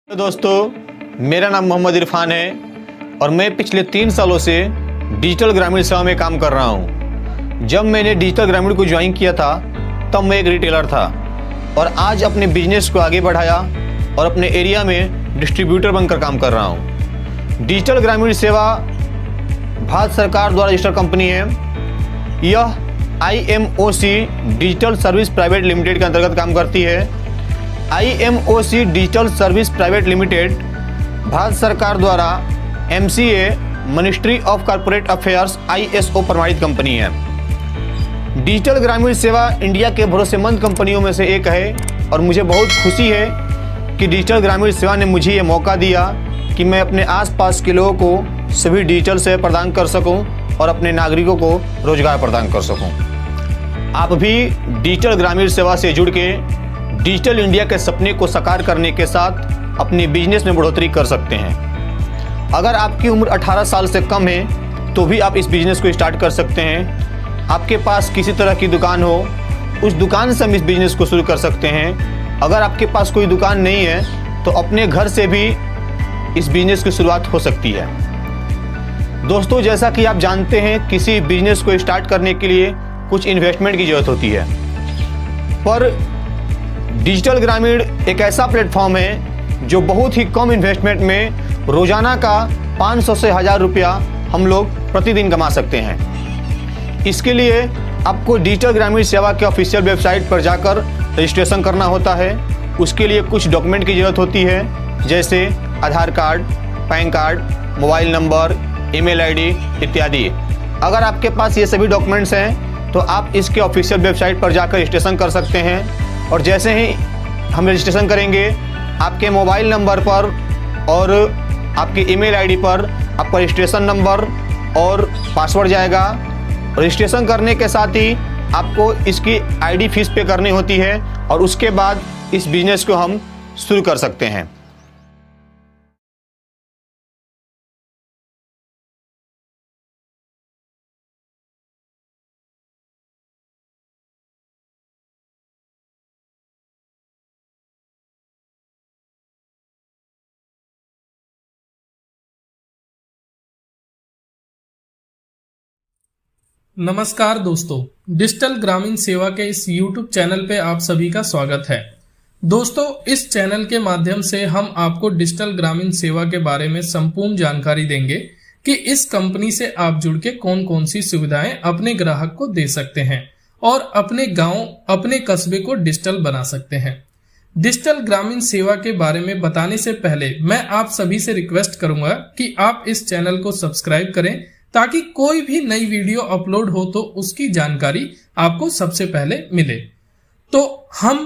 तो दोस्तों, मेरा नाम मोहम्मद इरफान है और मैं पिछले 3 सालों से डिजिटल ग्रामीण सेवा में काम कर रहा हूं। जब मैंने डिजिटल ग्रामीण को ज्वाइन किया था तब मैं एक रिटेलर था और आज अपने बिजनेस को आगे बढ़ाया और अपने एरिया में डिस्ट्रीब्यूटर बनकर काम कर रहा हूं। डिजिटल ग्रामीण सेवा भारत सरकार द्वारा रजिस्टर्ड कंपनी है। यह IMOC digital service private limited के अंतर्गत काम करती है। IMOC digital service private limited Bharat सरकार द्वारा MCA ministry of corporate affairs ISO प्रमाणित कंपनी है। डिजिटल ग्रामीण सेवा इंडिया के भरोसेमंद कंपनियों में से एक है और मुझे बहुत खुशी है कि डिजिटल ग्रामीण सेवा ने मुझे ये मौका दिया कि मैं अपने आसपास के लोगों को सभी डिजिटल सेवा प्रदान कर सकूं और अपने नागरिकों को रोजगार प्रदान कर सकूं। आप भी डिजिटल ग्रामीण सेवा से जुड़ के डिजिटल इंडिया के सपने को साकार करने के साथ अपने बिजनेस में बढ़ोतरी कर सकते हैं। अगर आपकी उम्र 18 साल से कम है तो भी आप इस बिजनेस को स्टार्ट कर सकते हैं। आपके पास किसी तरह की दुकान हो, उस दुकान से हम इस बिजनेस को शुरू कर सकते हैं। अगर आपके पास कोई दुकान नहीं है तो अपने घर से भी इस बिजनेस की शुरुआत हो सकती है। दोस्तों, जैसा कि आप जानते हैं, किसी बिजनेस को स्टार्ट करने के लिए कुछ इन्वेस्टमेंट की ज़रूरत होती है, पर डिजिटल ग्रामीण एक ऐसा प्लेटफॉर्म है जो बहुत ही कम इन्वेस्टमेंट में रोजाना का 500 से 1000 रुपया हम लोग प्रतिदिन कमा सकते हैं। इसके लिए आपको डिजिटल ग्रामीण सेवा के ऑफिशियल वेबसाइट पर जाकर रजिस्ट्रेशन करना होता है। उसके लिए कुछ डॉक्यूमेंट की ज़रूरत होती है, जैसे Aadhaar card, pan card, mobile number, email ID इत्यादि। अगर आपके पास ये सभी डॉक्यूमेंट्स हैं तो आप इसके ऑफिशियल वेबसाइट पर जाकर रजिस्ट्रेशन कर सकते हैं और जैसे ही हम रजिस्ट्रेशन करेंगे, आपके मोबाइल नंबर पर और आपके ईमेल आईडी पर आपका रजिस्ट्रेशन नंबर और पासवर्ड जाएगा। रजिस्ट्रेशन करने के साथ ही आपको इसकी आईडी फीस पे करनी होती है और उसके बाद इस बिजनेस को हम शुरू कर सकते हैं। नमस्कार दोस्तों, डिजिटल ग्रामीण सेवा के इस YouTube चैनल पे आप सभी का स्वागत है। दोस्तों, इस चैनल के माध्यम से हम आपको डिजिटल ग्रामीण सेवा के बारे में संपूर्ण जानकारी देंगे कि इस कंपनी से आप जुड़ के कौन कौन सी सुविधाएं अपने ग्राहक को दे सकते हैं और अपने गांव, अपने कस्बे को डिजिटल बना सकते हैं। डिजिटल ग्रामीण सेवा के बारे में बताने से पहले मैं आप सभी से रिक्वेस्ट करूंगा कि आप इस चैनल को सब्सक्राइब करें ताकि कोई भी नई वीडियो अपलोड हो तो उसकी जानकारी आपको सबसे पहले मिले। तो हम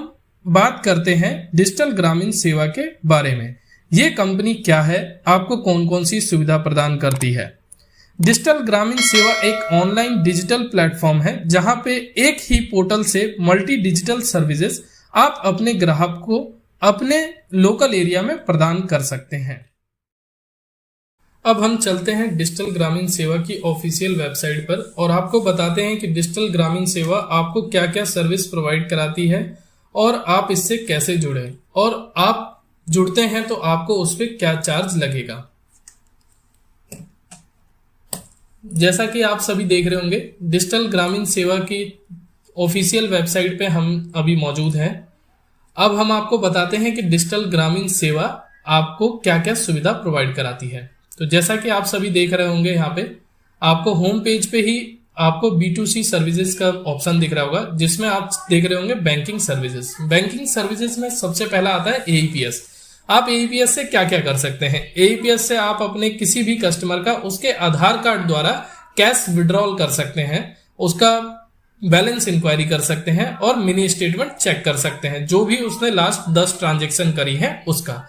बात करते हैं डिजिटल ग्रामीण सेवा के बारे में। ये कंपनी क्या है, आपको कौन कौन सी सुविधा प्रदान करती है। डिजिटल ग्रामीण सेवा एक ऑनलाइन डिजिटल प्लेटफॉर्म है जहां पे एक ही पोर्टल से मल्टी डिजिटल सर्विसेज आप अपने ग्राहक को अपने लोकल एरिया में प्रदान कर सकते हैं। अब हम चलते हैं डिजिटल ग्रामीण सेवा की ऑफिशियल वेबसाइट पर और आपको बताते हैं कि डिजिटल ग्रामीण सेवा आपको क्या क्या सर्विस प्रोवाइड कराती है और आप इससे कैसे जुड़े, और आप जुड़ते हैं तो आपको उस पर क्या चार्ज लगेगा। जैसा कि आप सभी देख रहे होंगे, डिजिटल ग्रामीण सेवा की ऑफिशियल वेबसाइट पे हम अभी मौजूद हैं। अब हम आपको बताते हैं कि डिजिटल ग्रामीण सेवा आपको क्या क्या सुविधा प्रोवाइड कराती है। तो जैसा कि आप सभी देख रहे होंगे, यहाँ पे आपको होम पेज पे ही आपको B2C सर्विसेज का ऑप्शन दिख रहा होगा, जिसमें आप देख रहे होंगे बैंकिंग सर्विसेज। बैंकिंग सर्विसेज में सबसे पहला आता है AEPS। आप AEPS से क्या क्या कर सकते हैं। AEPS से आप अपने किसी भी कस्टमर का उसके आधार कार्ड द्वारा कैश विड्रॉल कर सकते हैं, उसका बैलेंस इंक्वायरी कर सकते हैं और मिनी स्टेटमेंट चेक कर सकते हैं, जो भी उसने लास्ट 10 ट्रांजेक्शन करी है उसका।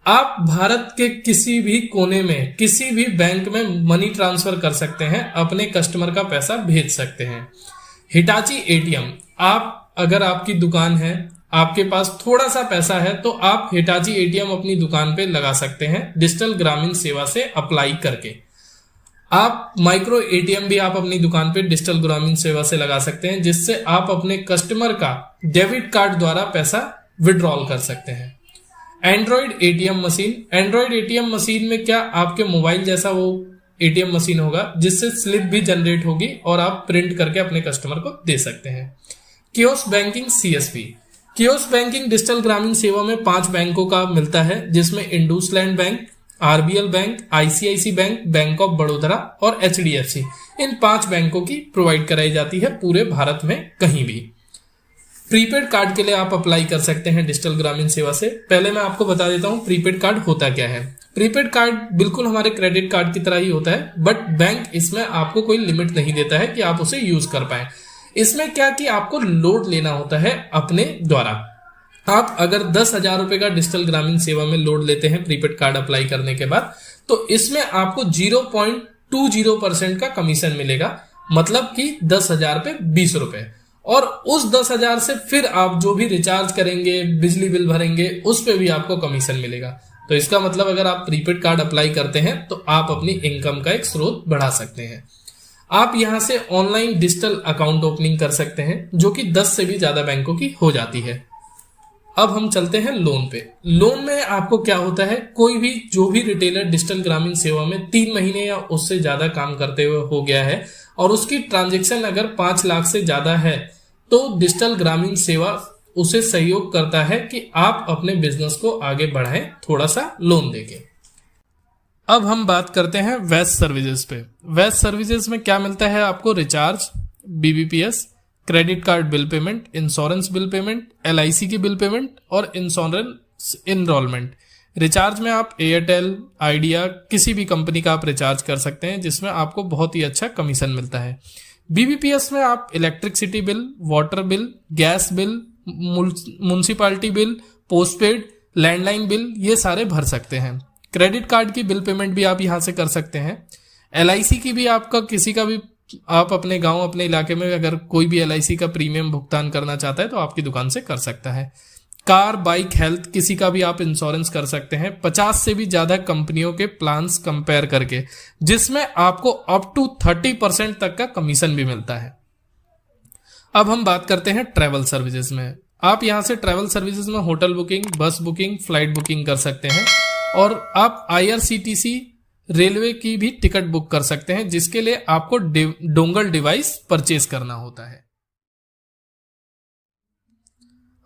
आप भारत के किसी भी कोने में किसी भी बैंक में मनी ट्रांसफर कर सकते हैं, अपने कस्टमर का पैसा भेज सकते हैं। हिटाची ATM, आप अगर आपकी दुकान है, आपके पास थोड़ा सा पैसा है तो आप हिटाची ATM अपनी दुकान पे लगा सकते हैं डिजिटल ग्रामीण सेवा से अप्लाई करके। आप माइक्रो ATM भी आप अपनी दुकान पे डिजिटल ग्रामीण सेवा से लगा सकते हैं, जिससे आप अपने कस्टमर का डेबिट कार्ड द्वारा पैसा विड्रॉल कर सकते हैं। Android ATM machine, Android ATM machine में क्या आपके मोबाइल जैसा वो एटीएम मशीन होगा जिससे स्लिप भी जनरेट होगी और आप प्रिंट करके अपने कस्टमर को दे सकते हैं। Kiosk banking CSP, kiosk banking digital Gramin Seva में 5 बैंकों का मिलता है जिसमें IndusInd bank, RBL bank, ICICI bank, bank of Baroda और एचडीएफसी, इन 5 बैंकों की प्रोवाइड कराई जाती है पूरे भारत में कहीं भी। प्रीपेड कार्ड के लिए आप अप्लाई कर सकते हैं डिजिटल ग्रामीण सेवा से। पहले मैं आपको बता देता हूं प्रीपेड कार्ड होता क्या है। प्रीपेड कार्ड बिल्कुल हमारे क्रेडिट कार्ड की तरह ही होता है, बट बैंक इसमें आपको कोई लिमिट नहीं देता है कि आप उसे यूज कर पाए। इसमें क्या कि आपको लोड लेना होता है अपने द्वारा। आप अगर 10,000 रुपए का डिजिटल ग्रामीण सेवा में लोड लेते हैं प्रीपेड कार्ड अप्लाई करने के बाद, तो इसमें आपको 0.20% का कमीशन मिलेगा, मतलब कि 10,000 पे 20 रुपए। और उस 10,000 से फिर आप जो भी रिचार्ज करेंगे, बिजली बिल भरेंगे, उस पे भी आपको कमीशन मिलेगा। तो इसका मतलब अगर आप प्रीपेड कार्ड अप्लाई करते हैं तो आप अपनी इनकम का एक स्रोत बढ़ा सकते हैं। आप यहां से ऑनलाइन डिजिटल अकाउंट ओपनिंग कर सकते हैं, जो कि 10 से भी ज्यादा बैंकों की हो जाती है। अब हम चलते हैं लोन पे। लोन में आपको क्या होता है, कोई भी जो भी रिटेलर डिजिटल ग्रामीण सेवा में 3 महीने या उससे ज्यादा काम करते हुए हो गया है और उसकी ट्रांजैक्शन अगर 5 लाख से ज्यादा है, तो डिजिटल ग्रामीण सेवा उसे सहयोग करता है कि आप अपने बिजनेस को आगे बढ़ाएं थोड़ा सा लोन देके। अब हम बात करते हैं वेस्ट सर्विसेज पे। वेस्ट सर्विसेज में क्या मिलता है आपको, recharge, BBPS, credit card bill payment, insurance bill payment, LIC की बिल पेमेंट और इंश्योरेंस इनरोलमेंट। रिचार्ज में आप एयरटेल, आइडिया, किसी भी कंपनी का आप रिचार्ज कर सकते हैं जिसमें आपको बहुत ही अच्छा कमीशन मिलता है। बीबीपीएस में आप electricity bill, water bill, gas bill, municipality bill, postpaid, landline bill, ये सारे भर सकते हैं। क्रेडिट कार्ड की बिल पेमेंट भी आप यहां से कर सकते हैं। एलआईसी की भी आपका किसी का भी, आप अपने गांव, अपने इलाके में अगर कोई भी एलआईसी का प्रीमियम भुगतान करना चाहता है तो आपकी दुकान से कर सकता है। कार, बाइक, हेल्थ, किसी का भी आप इंश्योरेंस कर सकते हैं 50 से भी ज्यादा कंपनियों के प्लान्स कंपेयर करके, जिसमें आपको अप टू 30% तक का कमीशन भी मिलता है। अब हम बात करते हैं ट्रैवल सर्विसेज में। आप यहां से ट्रैवल सर्विसेज में होटल बुकिंग, बस बुकिंग, फ्लाइट बुकिंग कर सकते हैं और आप आईआरसीटीसी, रेलवे की भी टिकट बुक कर सकते हैं, जिसके लिए आपको डोंगल डिवाइस परचेज करना होता है।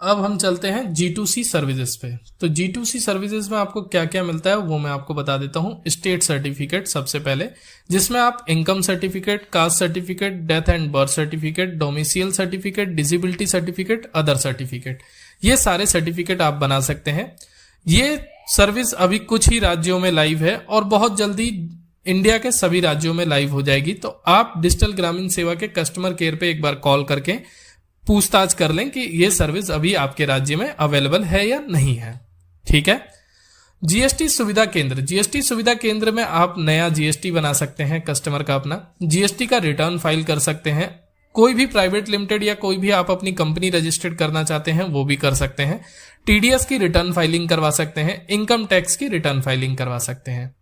अब हम चलते हैं G2C सर्विसेज पे। तो G2C सर्विसेज में आपको क्या क्या मिलता है वो मैं आपको बता देता हूं। स्टेट सर्टिफिकेट सबसे पहले, जिसमें आप income certificate, caste certificate, death and birth certificate, domicile certificate, disability certificate, other certificate, ये सारे सर्टिफिकेट आप बना सकते हैं। ये सर्विस अभी कुछ ही राज्यों में लाइव है और बहुत जल्दी इंडिया के सभी राज्यों में लाइव हो जाएगी। तो आप डिजिटल ग्रामीण सेवा के कस्टमर केयर पे एक बार कॉल करके पूछताछ कर लें कि ये सर्विस अभी आपके राज्य में अवेलेबल है या नहीं है। ठीक है। जीएसटी सुविधा केंद्र, जीएसटी सुविधा केंद्र में आप नया जीएसटी बना सकते हैं कस्टमर का अपना, जीएसटी का रिटर्न फाइल कर सकते हैं। कोई भी प्राइवेट लिमिटेड या कोई भी आप अपनी कंपनी रजिस्टर्ड करना चाहते हैं वो भी कर सकते हैं। टीडीएस की रिटर्न फाइलिंग करवा सकते हैं, इनकम टैक्स की रिटर्न फाइलिंग करवा सकते हैं।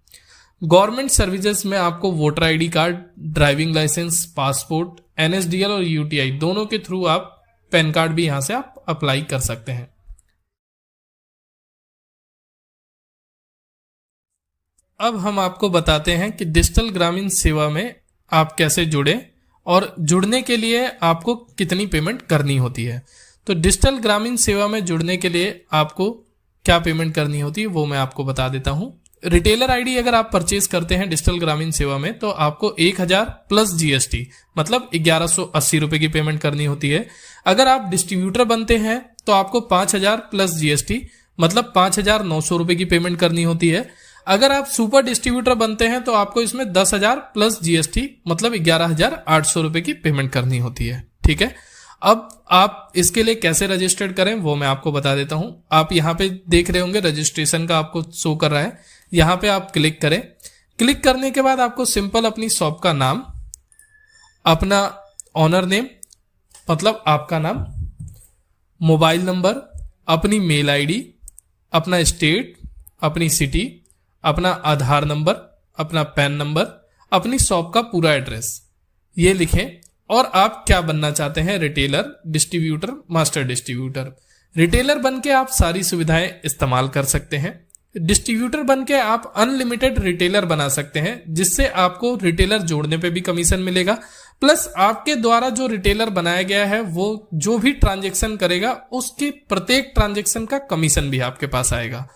गवर्नमेंट सर्विसेज में आपको voter ID card, driving licence, passport, NSDL और यूटीआई दोनों के थ्रू आप पैन कार्ड भी यहां से आप अप्लाई कर सकते हैं। अब हम आपको बताते हैं कि डिजिटल ग्रामीण सेवा में आप कैसे जुड़े और जुड़ने के लिए आपको कितनी पेमेंट करनी होती है। तो डिजिटल ग्रामीण सेवा में जुड़ने के लिए आपको क्या पेमेंट करनी होती है वो मैं आपको बता देता हूं। रिटेलर आईडी अगर आप परचेज करते हैं डिजिटल ग्रामीण सेवा में तो आपको 1000 प्लस जीएसटी मतलब 1180 रुपए की पेमेंट करनी होती है। अगर आप डिस्ट्रीब्यूटर बनते हैं तो आपको 5000 प्लस जीएसटी मतलब 5900 रुपए की पेमेंट करनी होती है। अगर आप सुपर डिस्ट्रीब्यूटर बनते हैं तो आपको इसमें 10,000 प्लस जीएसटी मतलब 11,800 रुपए की पेमेंट करनी होती है। ठीक है। अब आप इसके लिए कैसे रजिस्टर्ड करें वो मैं आपको बता देता हूं। आप यहां पे देख रहे होंगे रजिस्ट्रेशन का आपको शो कर रहा है, यहां पे आप क्लिक करें। क्लिक करने के बाद आपको सिंपल अपनी शॉप का नाम, अपना ऑनर नेम मतलब आपका नाम, मोबाइल नंबर, अपनी मेल आईडी, अपना स्टेट, अपनी सिटी, अपना आधार नंबर, अपना पैन नंबर, अपनी शॉप का पूरा एड्रेस ये लिखें और आप क्या बनना चाहते हैं, retailer, distributor, master distributor. Retailer बन के आप सारी सुविधाएं इस्तेमाल कर सकते हैं। डिस्ट्रीब्यूटर बन के आप अनलिमिटेड रिटेलर बना सकते हैं, जिससे आपको रिटेलर जोड़ने पे भी कमीशन मिलेगा, प्लस आपके द्वारा जो रिटेलर बनाया गया है वो जो भी ट्रांजैक्शन करेगा उसके प्रत्येक ट्रांजैक्शन का कमीशन भी आपके पास आएगा।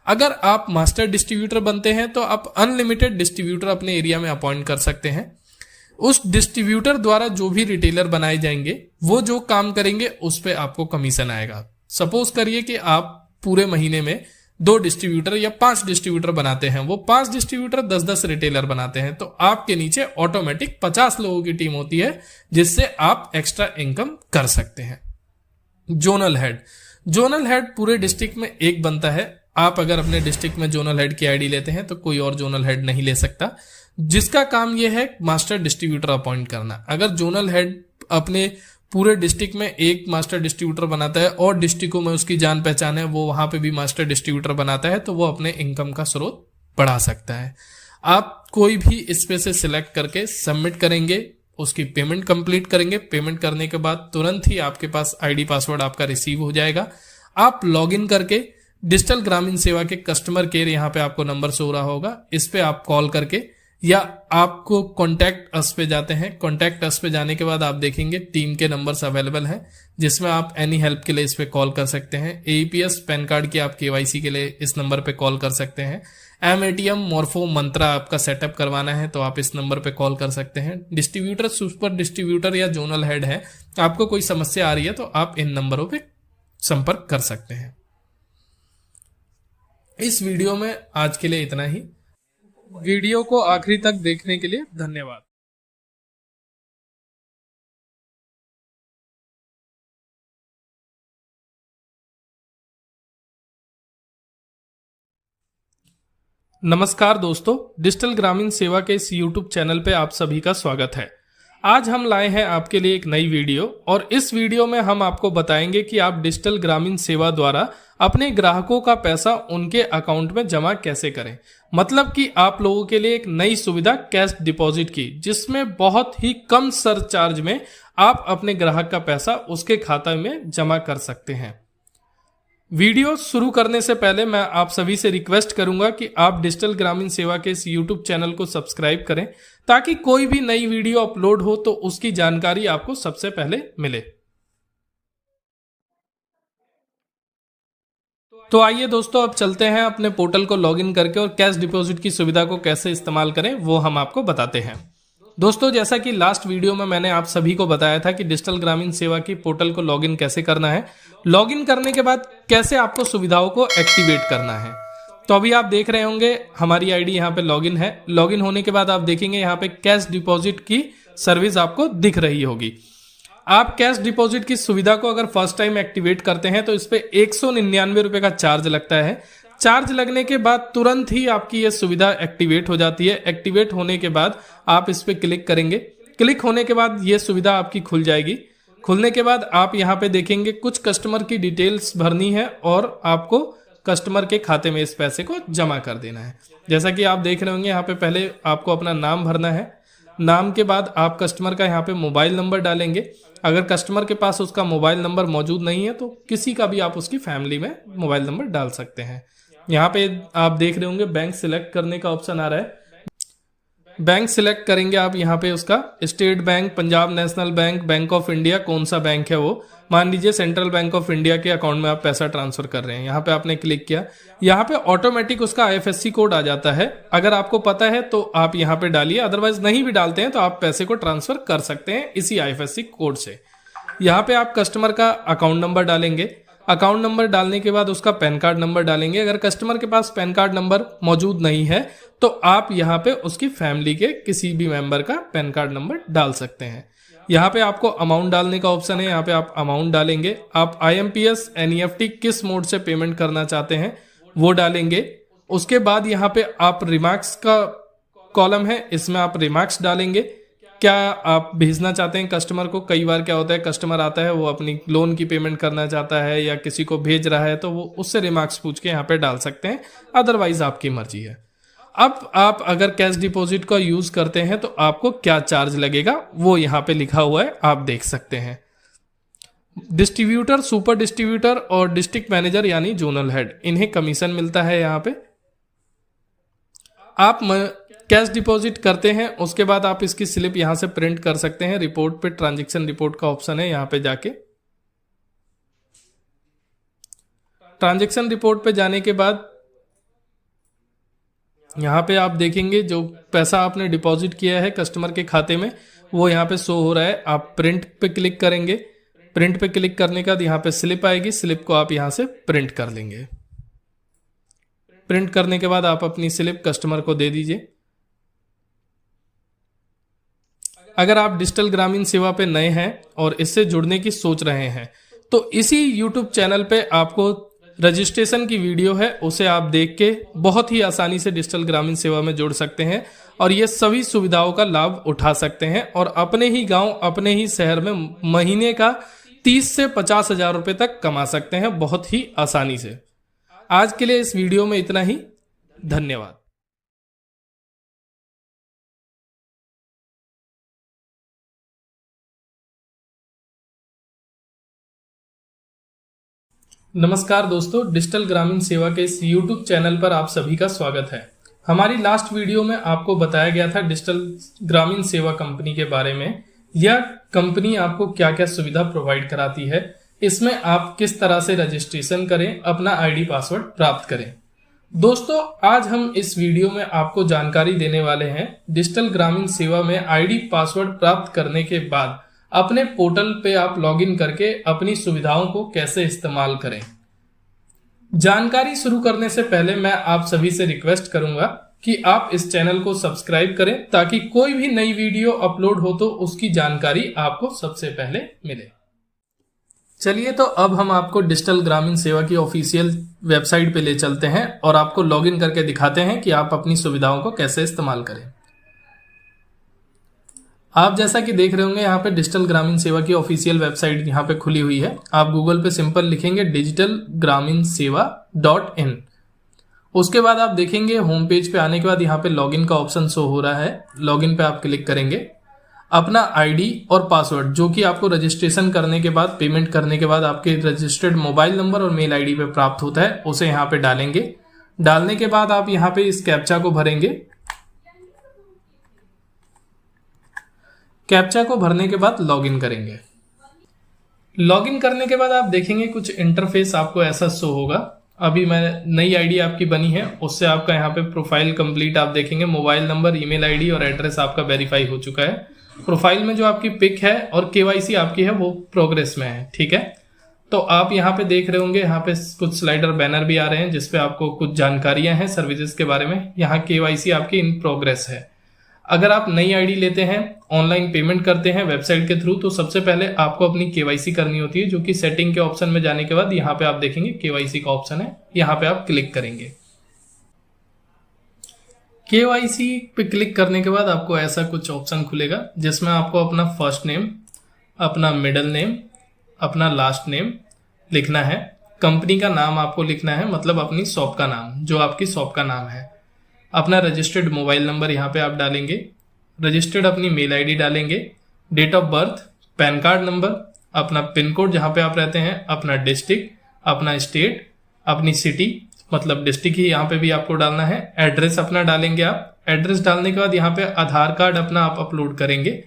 अगर आप मास्टर डिस्ट्रीब्यूटर बनते हैं तो आप अनलिमिटेड डिस्ट्रीब्यूटर अपने एरिया में अपॉइंट कर सकते हैं। उस डिस्ट्रीब्यूटर द्वारा जो भी रिटेलर बनाए जाएंगे वो जो काम करेंगे उस पे आपको कमीशन आएगा। सपोज करिए कि आप पूरे महीने में 2 डिस्ट्रीब्यूटर या 5 डिस्ट्रीब्यूटर बनाते हैं, वो 5 डिस्ट्रीब्यूटर 10-10 रिटेलर बनाते हैं, तो आपके नीचे ऑटोमेटिक 50 लोगों की टीम होती है, जिससे आप एक्स्ट्रा इनकम कर सकते हैं। जोनल हेड पूरे डिस्ट्रिक्ट में एक बनता है। आप अगर अपने डिस्ट्रिक्ट में जोनल हेड की आईडी लेते हैं तो कोई और जोनल हेड नहीं ले सकता, जिसका काम यह है मास्टर डिस्ट्रीब्यूटर अपॉइंट करना। अगर जोनल हेड अपने पूरे डिस्ट्रिक्ट में एक मास्टर डिस्ट्रीब्यूटर बनाता है और डिस्ट्रिक्टों में उसकी जान पहचान है, वो वहां पे भी मास्टर डिस्ट्रीब्यूटर बनाता है, तो वो अपने इनकम का स्रोत बढ़ा सकता है। आप कोई भी इस पे से सिलेक्ट करके सबमिट करेंगे, उसकी पेमेंट कंप्लीट करेंगे। पेमेंट करने के बाद तुरंत ही आपके पास आईडी पासवर्ड आपका रिसीव हो जाएगा। आप लॉगिन करके डिजिटल ग्रामीण सेवा के कस्टमर केयर, यहाँ पे आपको नंबर शो रहा होगा, इस पे आप कॉल करके या आपको कॉन्टैक्ट अस पे जाते हैं। कॉन्टैक्ट अस पे जाने के बाद आप देखेंगे टीम के नंबर्स अवेलेबल हैं, जिसमें आप एनी हेल्प के लिए इस पे कॉल कर सकते हैं। एईपीएस पैन कार्ड की आप केवाईसी के लिए इस नंबर पे कॉल कर सकते हैं। एमएटीएम मॉर्फो मंत्रा आपका सेटअप करवाना है तो आप इस नंबर पे कॉल कर सकते हैं। डिस्ट्रीब्यूटर, सुपर डिस्ट्रीब्यूटर या जोनल हेड है, आपको कोई समस्या आ रही है तो आप इन नंबरों पे संपर्क कर सकते हैं। इस वीडियो में आज के लिए इतना ही। वीडियो को आखिरी तक देखने के लिए धन्यवाद। नमस्कार दोस्तों, डिजिटल ग्रामीण सेवा के इस YouTube चैनल पे आप सभी का स्वागत है। आज हम लाए हैं आपके लिए एक नई वीडियो, और इस वीडियो में हम आपको बताएंगे कि आप डिजिटल ग्रामीण सेवा द्वारा अपने ग्राहकों का पैसा उनके अकाउंट में जमा कैसे करें। मतलब कि आप लोगों के लिए एक नई सुविधा कैश डिपॉजिट की, जिसमें बहुत ही कम सरचार्ज में आप अपने ग्राहक का पैसा उसके खाते में जमा कर सकते हैं। वीडियो शुरू करने से पहले मैं आप सभी से रिक्वेस्ट करूंगा कि आप डिजिटल ग्रामीण सेवा के इस YouTube चैनल को सब्सक्राइब करें, ताकि कोई भी नई वीडियो अपलोड हो तो उसकी जानकारी आपको सबसे पहले मिले। तो आइए दोस्तों, अब चलते हैं अपने पोर्टल को लॉगिन करके, और कैश डिपॉजिट की सुविधा को कैसे इस्तेमाल करें वो हम आपको बताते हैं। दोस्तों, जैसा कि लास्ट वीडियो में मैंने आप सभी को बताया था कि डिजिटल ग्रामीण सेवा की पोर्टल को लॉगिन कैसे करना है, लॉगिन करने के बाद कैसे आपको सुविधाओं को एक्टिवेट करना है। तो अभी आप देख रहे होंगे हमारी आईडी यहाँ पे लॉगिन है। लॉगिन होने के बाद आप देखेंगे यहाँ पे कैश डिपॉजिट की सर्विस आपको दिख रही होगी। आप कैश डिपॉजिट की सुविधा को अगर फर्स्ट टाइम एक्टिवेट करते हैं तो इस पे 199 रुपए का चार्ज लगता है। चार्ज लगने के बाद तुरंत ही आपकी ये सुविधा एक्टिवेट हो जाती है। एक्टिवेट होने के बाद आप इस पे क्लिक करेंगे। क्लिक होने के बाद ये सुविधा आपकी खुल जाएगी। खुलने के बाद आप यहाँ पे देखेंगे कुछ कस्टमर की डिटेल्स भरनी है और आपको कस्टमर के खाते में इस पैसे को जमा कर देना है। जैसा कि आप देख रहे होंगे, यहाँ पे पहले आपको अपना नाम भरना है। नाम के बाद आप कस्टमर का यहाँ पे मोबाइल नंबर डालेंगे। अगर कस्टमर के पास उसका मोबाइल नंबर मौजूद नहीं है तो किसी का भी आप उसकी फैमिली में मोबाइल नंबर डाल सकते हैं। यहाँ पे आप देख रहे होंगे बैंक सिलेक्ट करने का ऑप्शन आ रहा है। बैंक सिलेक्ट करेंगे आप यहाँ पे उसका, state bank, Punjab national bank, bank of India, कौन सा बैंक है वो। मान लीजिए सेंट्रल बैंक ऑफ इंडिया के अकाउंट में आप पैसा ट्रांसफर कर रहे हैं। यहाँ पे आपने क्लिक किया, यहाँ पे ऑटोमेटिक उसका आईएफएससी कोड आ जाता है। अगर आपको पता है तो आप यहाँ पे डालिए, अदरवाइज नहीं भी डालते हैं तो आप पैसे को ट्रांसफर कर सकते हैं इसी आईएफएससी कोड से। यहाँ पे आप कस्टमर का अकाउंट नंबर डालेंगे। अकाउंट नंबर डालने के बाद उसका पैन कार्ड नंबर डालेंगे। अगर कस्टमर के पास पैन कार्ड नंबर मौजूद नहीं है तो आप यहाँ पे उसकी फैमिली के किसी भी मेंबर का पैन कार्ड नंबर डाल सकते हैं। यहाँ पे आपको अमाउंट डालने का ऑप्शन है, यहाँ पे आप अमाउंट डालेंगे। आप आईएमपीएस, एनईएफटी किस मोड से पेमेंट करना चाहते हैं वो डालेंगे। उसके बाद यहाँ पे आप रिमार्क्स का कॉलम है, इसमें आप रिमार्क्स डालेंगे। क्या आप भेजना चाहते हैं कस्टमर को। कई बार क्या होता है, कस्टमर आता है वो अपनी लोन की पेमेंट करना चाहता है या किसी को भेज रहा है तो वो उससे रिमार्क्स पूछ के यहाँ पे डाल सकते हैं, अदरवाइज आपकी मर्जी है। अब आप अगर कैश डिपॉजिट का यूज करते हैं तो आपको क्या चार्ज लगेगा वो यहाँ पे लिखा हुआ है, आप देख सकते हैं। डिस्ट्रीब्यूटर, सुपर डिस्ट्रीब्यूटर और डिस्ट्रिक्ट मैनेजर यानी जोनल हेड, इन्हें कमीशन मिलता है। यहाँ पे आप कैश डिपॉजिट करते हैं, उसके बाद आप इसकी स्लिप यहाँ से प्रिंट कर सकते हैं। रिपोर्ट पे ट्रांजैक्शन रिपोर्ट का ऑप्शन है, यहाँ पे जाके ट्रांजैक्शन रिपोर्ट पे जाने के बाद यहाँ पे आप देखेंगे जो पैसा आपने डिपॉजिट किया है कस्टमर के खाते में वो यहाँ पे शो हो रहा है। आप प्रिंट पे क्लिक करेंगे, प्रिंट पे क्लिक करने के बाद यहाँ पे स्लिप आएगी, स्लिप को आप यहाँ से प्रिंट कर लेंगे। प्रिंट करने के बाद आप अपनी स्लिप कस्टमर को दे दीजिए। अगर आप डिजिटल ग्रामीण सेवा पे नए हैं और इससे जुड़ने की सोच रहे हैं तो इसी YouTube चैनल पे आपको रजिस्ट्रेशन की वीडियो है, उसे आप देख के बहुत ही आसानी से डिजिटल ग्रामीण सेवा में जुड़ सकते हैं और ये सभी सुविधाओं का लाभ उठा सकते हैं और अपने ही गांव, अपने ही शहर में महीने का 30 से 50 हजार रुपए तक कमा सकते हैं बहुत ही आसानी से। आज के लिए इस वीडियो में इतना ही। धन्यवाद। नमस्कार दोस्तों, डिजिटल ग्रामीण सेवा के इस YouTube चैनल पर आप सभी का स्वागत है। हमारी लास्ट वीडियो में आपको बताया गया था डिजिटल ग्रामीण सेवा कंपनी के बारे में। यह कंपनी आपको क्या क्या सुविधा प्रोवाइड कराती है, इसमें आप किस तरह से रजिस्ट्रेशन करें, अपना आईडी पासवर्ड प्राप्त करें। दोस्तों, आज हम इस वीडियो में आपको जानकारी देने वाले हैं डिजिटल ग्रामीण सेवा में आईडी पासवर्ड प्राप्त करने के बाद अपने पोर्टल पे आप लॉगिन करके अपनी सुविधाओं को कैसे इस्तेमाल करें। जानकारी शुरू करने से पहले मैं आप सभी से रिक्वेस्ट करूंगा कि आप इस चैनल को सब्सक्राइब करें ताकि कोई भी नई वीडियो अपलोड हो तो उसकी जानकारी आपको सबसे पहले मिले। चलिए, तो अब हम आपको डिजिटल ग्रामीण सेवा की ऑफिशियल वेबसाइट पे ले चलते हैं और आपको लॉगिन करके दिखाते हैं कि आप अपनी सुविधाओं को कैसे इस्तेमाल करें। आप जैसा कि देख रहे होंगे यहाँ पे डिजिटल ग्रामीण सेवा की ऑफिशियल वेबसाइट यहाँ पे खुली हुई है। आप गूगल पे सिंपल लिखेंगे digitalgraminsewa.in। उसके बाद आप देखेंगे होम पेज पे आने के बाद यहाँ पे लॉगिन का ऑप्शन शो हो रहा है। लॉगिन पे आप क्लिक करेंगे। अपना आईडी और पासवर्ड जो कि आपको रजिस्ट्रेशन करने के बाद, पेमेंट करने के बाद आपके रजिस्टर्ड मोबाइल नंबर और मेल आईडी पे प्राप्त होता है, उसे यहाँ पे डालेंगे। डालने के बाद आप यहाँ पे इस कैप्चा को भरेंगे। कैप्चा को भरने के बाद लॉगिन करेंगे। लॉगिन करने के बाद आप देखेंगे कुछ इंटरफेस आपको ऐसा शो होगा। अभी मैं नई आईडी आपकी बनी है, उससे आपका यहाँ पे प्रोफाइल कंप्लीट आप देखेंगे। मोबाइल नंबर, ईमेल आईडी और एड्रेस आपका वेरीफाई हो चुका है। प्रोफाइल में जो आपकी पिक है और केवाईसी आपकी है वो प्रोग्रेस में है। ठीक है, तो आप यहाँ पे देख रहे होंगे, यहाँ पे कुछ स्लाइडर बैनर भी आ रहे हैं जिसपे आपको कुछ जानकारियां हैं सर्विसेज के बारे में। यहाँ केवाईसी आपकी इन प्रोग्रेस है। अगर आप नई आईडी लेते हैं, ऑनलाइन पेमेंट करते हैं वेबसाइट के थ्रू, तो सबसे पहले आपको अपनी केवाईसी करनी होती है, जो कि सेटिंग के ऑप्शन में जाने के बाद यहाँ पे आप देखेंगे केवाईसी का ऑप्शन है, यहाँ पे आप क्लिक करेंगे। केवाईसी पे क्लिक करने के बाद आपको ऐसा कुछ ऑप्शन खुलेगा जिसमें आपको अपना फर्स्ट नेम, अपना मिडिल नेम, अपना लास्ट नेम लिखना है। कंपनी का नाम आपको लिखना है, मतलब अपनी शॉप का नाम, जो आपकी शॉप का नाम है। अपना रजिस्टर्ड मोबाइल नंबर यहाँ पे आप डालेंगे। रजिस्टर्ड अपनी मेल आईडी डालेंगे। Date of birth, PAN card number, अपना पिन कोड जहाँ पे आप रहते हैं, अपना डिस्ट्रिक्ट, अपना स्टेट, अपनी सिटी, मतलब डिस्ट्रिक्ट ही यहाँ पे भी आपको डालना है। एड्रेस अपना डालेंगे आप। एड्रेस डालने के बाद यहाँ पे आधार कार्ड अपना आप अपलोड करेंगे।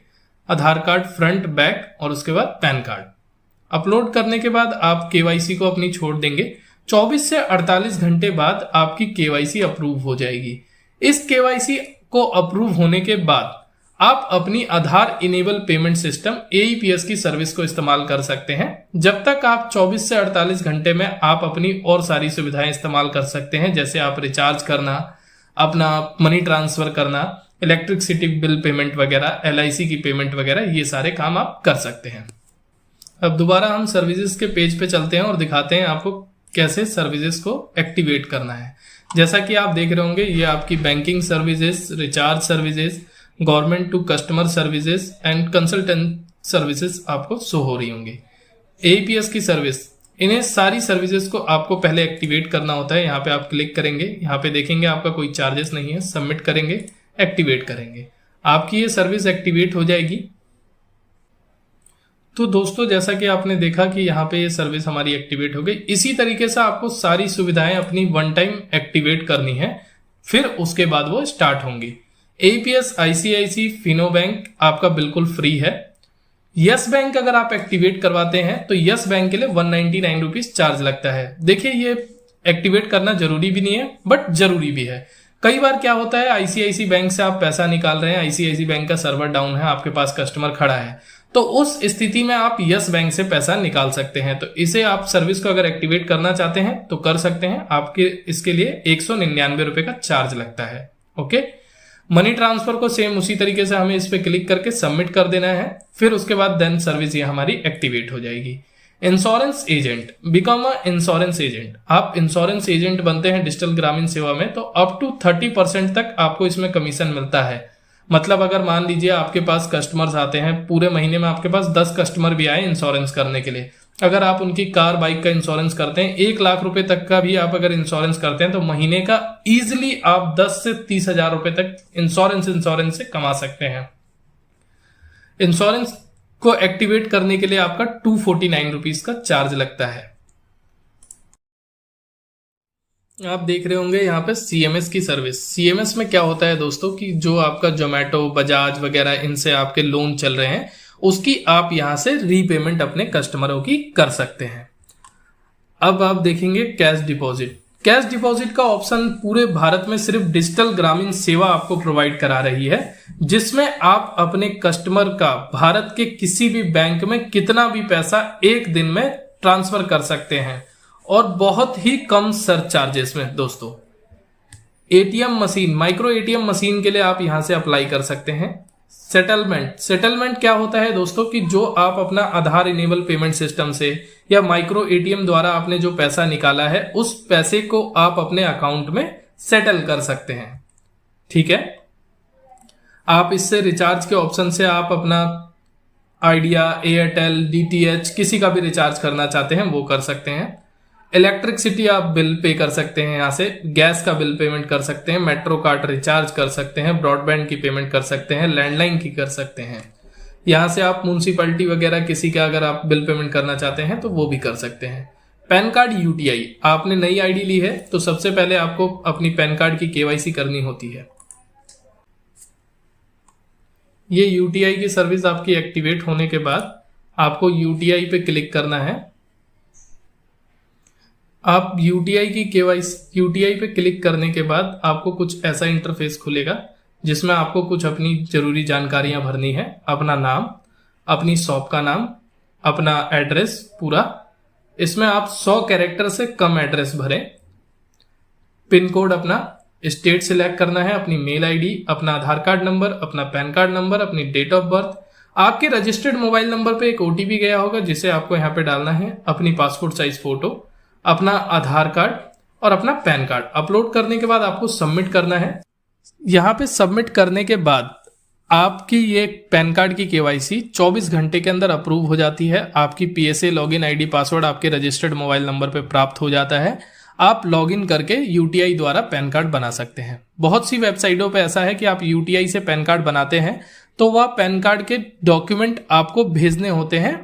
आधार कार्ड फ्रंट, बैक और उसके बाद पैन कार्ड। अपलोड करने के बाद आप केवाईसी को अपनी छोड़ देंगे। 24 से 48 घंटे बाद आपकी केवाईसी अप्रूव हो जाएगी। इस केवाईसी को अप्रूव होने के बाद आप अपनी आधार इनेबल पेमेंट सिस्टम AEPS की सर्विस को इस्तेमाल कर सकते हैं। जब तक आप 24 से 48 घंटे में आप अपनी और सारी सुविधाएं इस्तेमाल कर सकते हैं, जैसे आप रिचार्ज करना, अपना मनी ट्रांसफर करना, इलेक्ट्रिसिटी बिल पेमेंट वगैरह, LIC की पेमेंट वगैरह, ये सारे काम आप कर सकते हैं। अब दोबारा हम सर्विसेज के पेज पे चलते हैं और दिखाते हैं आपको कैसे सर्विसेज को एक्टिवेट करना है। जैसा कि आप देख रहे होंगे, ये आपकी banking services, recharge services, government to customer services and consultant services आपको शो हो रही होंगी। AEPS की सर्विस, इन्हें सारी सर्विसेज को आपको पहले एक्टिवेट करना होता है। यहाँ पे आप क्लिक करेंगे, यहाँ पे देखेंगे आपका कोई चार्जेस नहीं है। सबमिट करेंगे, एक्टिवेट करेंगे, आपकी ये सर्विस एक्टिवेट हो जाएगी। तो दोस्तों जैसा कि आपने देखा कि यहाँ पे ये सर्विस हमारी एक्टिवेट हो गई। इसी तरीके से आपको सारी सुविधाएं अपनी वन टाइम एक्टिवेट करनी है, फिर उसके बाद वो स्टार्ट होंगी। एपीएस, आईसीआईसी, फिनो बैंक आपका बिल्कुल फ्री है। यस बैंक अगर आप एक्टिवेट करवाते हैं तो यस बैंक के लिए 199 रुपीज चार्ज लगता है। देखिए ये एक्टिवेट करना जरूरी भी नहीं है बट जरूरी भी है। कई बार क्या होता है, आईसीआईसी बैंक से आप पैसा निकाल रहे हैं, आईसीआईसी बैंक का सर्वर डाउन है, आपके पास कस्टमर खड़ा है, तो उस स्थिति में आप यस बैंक से पैसा निकाल सकते हैं। तो इसे आप सर्विस को अगर एक्टिवेट करना चाहते हैं तो कर सकते हैं। आपके इसके लिए 199 रुपए का चार्ज लगता है। ओके, मनी ट्रांसफर को सेम उसी तरीके से हमें इस पे क्लिक करके सबमिट कर देना है, फिर उसके बाद देन सर्विस ये हमारी एक्टिवेट हो जाएगी। Insurance agent, become a insurance agent. आप इंश्योरेंस एजेंट बनते हैं डिजिटल ग्रामीण सेवा में तो अप टू 30% तक आपको इसमें कमीशन मिलता है। मतलब अगर मान लीजिए आपके पास कस्टमर्स आते हैं, पूरे महीने में आपके पास 10 कस्टमर भी आए इंश्योरेंस करने के लिए, अगर आप उनकी कार बाइक का इंश्योरेंस करते हैं, 1 लाख रुपए तक का भी आप अगर इंश्योरेंस करते हैं तो महीने का इजिली आप 10 से 30 हजार रुपए तक इंश्योरेंस से कमा सकते हैं। इंश्योरेंस को एक्टिवेट करने के लिए आपका 249 रुपीज का चार्ज लगता है। आप देख रहे होंगे यहाँ पे सीएमएस की सर्विस। सीएमएस में क्या होता है दोस्तों कि जो आपका जोमेटो, बजाज वगैरह इनसे आपके लोन चल रहे हैं, उसकी आप यहां से रीपेमेंट अपने कस्टमरों की कर सकते हैं। अब आप देखेंगे कैश डिपॉजिट। कैश डिपॉजिट का ऑप्शन पूरे भारत में सिर्फ डिजिटल ग्रामीण सेवा आपको प्रोवाइड करा रही है, जिसमें आप अपने कस्टमर का भारत के किसी भी बैंक में कितना भी पैसा एक दिन में ट्रांसफर कर सकते हैं और बहुत ही कम सरचार्जेस में। दोस्तों ATM machine, micro ATM machine के लिए आप यहां से अप्लाई कर सकते हैं। सेटलमेंट क्या होता है दोस्तों कि जो आप अपना आधार इनेबल पेमेंट सिस्टम से या माइक्रो एटीएम द्वारा आपने जो पैसा निकाला है उस पैसे को आप अपने अकाउंट में सेटल कर सकते हैं। ठीक है, आप इससे रिचार्ज के ऑप्शन से आप अपना आइडिया, एयरटेल, डीटीएच किसी का भी रिचार्ज करना चाहते हैं वो कर सकते हैं। इलेक्ट्रिसिटी आप बिल पे कर सकते हैं, यहां से गैस का बिल पेमेंट कर सकते हैं, मेट्रो कार्ड रिचार्ज कर सकते हैं, ब्रॉडबैंड की पेमेंट कर सकते हैं, लैंडलाइन की कर सकते हैं। यहां से आप म्युनिसिपैलिटी वगैरह किसी का अगर आप बिल पेमेंट करना चाहते हैं तो वो भी कर सकते हैं। पैन कार्ड, यूटीआई, आपने नई आईडी ली है तो सबसे पहले आपको अपनी पैन कार्ड की केवाईसी करनी होती है। ये यूटीआई की सर्विस आपकी एक्टिवेट होने के बाद आपको यूटीआई पे क्लिक करना है। आप यूटीआई पे क्लिक करने के बाद आपको कुछ ऐसा इंटरफेस खुलेगा जिसमें आपको कुछ अपनी जरूरी जानकारियां भरनी है। अपना नाम, अपनी शॉप का नाम, अपना एड्रेस पूरा, इसमें आप 100 कैरेक्टर से कम एड्रेस भरें। पिन कोड अपना, स्टेट सिलेक्ट करना है, अपनी मेल आईडी, अपना आधार कार्ड नंबर, अपना पैन कार्ड नंबर, अपनी डेट ऑफ बर्थ, आपके रजिस्टर्ड मोबाइल नंबर पे एक ओटीपी गया होगा जिसे आपको यहाँ पे डालना है, अपनी पासपोर्ट साइज फोटो, अपना आधार कार्ड और अपना पैन कार्ड अपलोड करने के बाद आपको सबमिट करना है। यहाँ पे सबमिट करने के बाद आपकी ये पैन कार्ड की केवाईसी 24 घंटे के अंदर अप्रूव हो जाती है। आपकी पीएसए लॉगिन आईडी पासवर्ड आपके रजिस्टर्ड मोबाइल नंबर पे प्राप्त हो जाता है। आप लॉगिन करके यूटीआई द्वारा पैन कार्ड बना सकते हैं। बहुत सी वेबसाइटों पे ऐसा है कि आप यूटीआई से पैन कार्ड बनाते हैं तो वह पैन कार्ड के डॉक्यूमेंट आपको भेजने होते हैं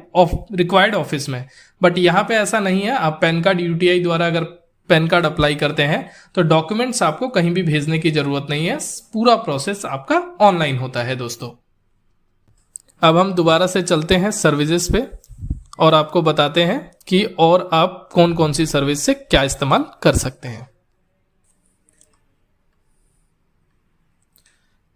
रिक्वायर्ड ऑफिस में, बट यहाँ पे ऐसा नहीं है। आप पैन कार्ड यूटीआई द्वारा अगर पैन कार्ड अप्लाई करते हैं तो डॉक्यूमेंट्स आपको कहीं भी भेजने की जरूरत नहीं है, पूरा प्रोसेस आपका ऑनलाइन होता है। दोस्तों अब हम दोबारा से चलते हैं सर्विसेज पे और आपको बताते हैं कि और आप कौन कौन सी सर्विस से क्या इस्तेमाल कर सकते हैं।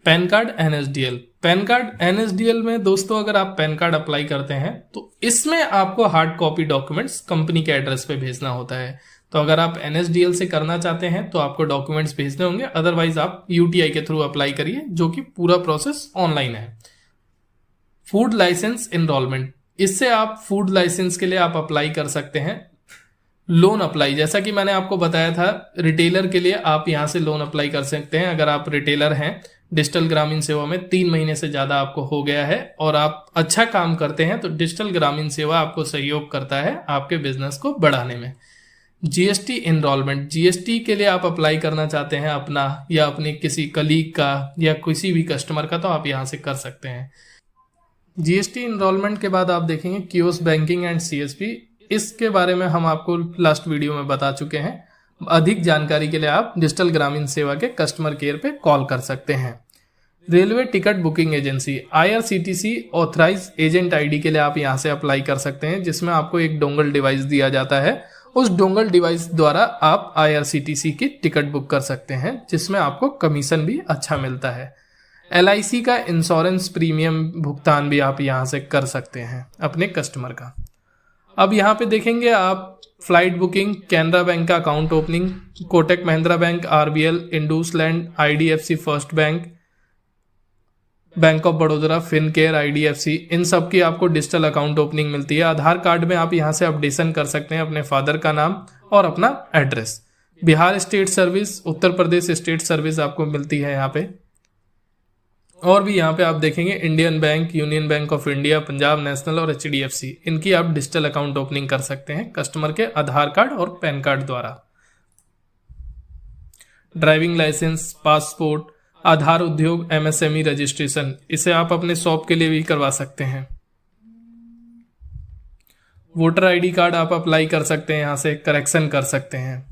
Pan card NSDL. Pan card NSDL में दोस्तों अगर आप पैन कार्ड अप्लाई करते हैं तो इसमें आपको हार्ड कॉपी डॉक्यूमेंट्स कंपनी के एड्रेस पे भेजना होता है। तो अगर आप एनएसडीएल से करना चाहते हैं तो आपको डॉक्यूमेंट्स भेजने होंगे, अदरवाइज आप यूटीआई के थ्रू अप्लाई करिए जो कि पूरा प्रोसेस ऑनलाइन है। फूड लाइसेंस एनरोलमेंट, इससे आप फूड लाइसेंस के लिए आप अप्लाई कर सकते हैं। लोन अप्लाई, जैसा कि मैंने आपको बताया था रिटेलर के लिए आप यहां से लोन अप्लाई कर सकते हैं। अगर आप रिटेलर हैं, डिजिटल ग्रामीण सेवा में 3 महीने से ज्यादा आपको हो गया है और आप अच्छा काम करते हैं तो डिजिटल ग्रामीण सेवा आपको सहयोग करता है आपके बिजनेस को बढ़ाने में। जीएसटी एनरोलमेंट, जीएसटी के लिए आप अप्लाई करना चाहते हैं अपना या अपने किसी कलीग का या किसी भी कस्टमर का, तो आप यहां से कर सकते हैं। जीएसटी इनरोलमेंट के बाद आप देखेंगे कियोस्क बैंकिंग एंड सीएसपी। इसके बारे में हम आपको लास्ट वीडियो में बता चुके हैं। अधिक जानकारी के लिए आप डिजिटल ग्रामीण सेवा के कस्टमर केयर पे कॉल कर सकते हैं। Railway ticket booking agency IRCTC authorise agent ID के लिए आप यहां से अप्लाई कर सकते हैं, जिसमें आपको एक डोंगल डिवाइस दिया जाता है। उस डोंगल डिवाइस द्वारा आप IRCTC की टिकट बुक कर सकते हैं, जिसमें आपको कमीशन भी अच्छा मिलता है। LIC का इंश्योरेंस प्रीमियम भुगतान भी आप यहां से कर सकते हैं अपने कस्टमर का। अब यहाँ पे देखेंगे आप फ्लाइट बुकिंग, कैनरा बैंक का account opening, Kotak Mahindra bank, RBL, IndusInd, IDFC first bank, bank of Baroda, Fincare, IDFC, इन सब की आपको डिजिटल अकाउंट ओपनिंग मिलती है। आधार कार्ड में आप यहाँ से अपडेशन कर सकते हैं अपने फादर का नाम और अपना address. Bihar state service, Uttar Pradesh state service आपको मिलती है यहाँ पे। और भी यहाँ पे आप देखेंगे Indian bank, union bank of India, Punjab national और HDFC, इनकी आप डिजिटल अकाउंट ओपनिंग कर सकते हैं कस्टमर के आधार कार्ड और पैन कार्ड द्वारा। ड्राइविंग लाइसेंस, पासपोर्ट, आधार उद्योग, MSME रजिस्ट्रेशन, इसे आप अपने शॉप के लिए भी करवा सकते हैं। वोटर ID कार्ड आप अप्लाई कर सकते हैं, यहां से करेक्शन कर सकते हैं।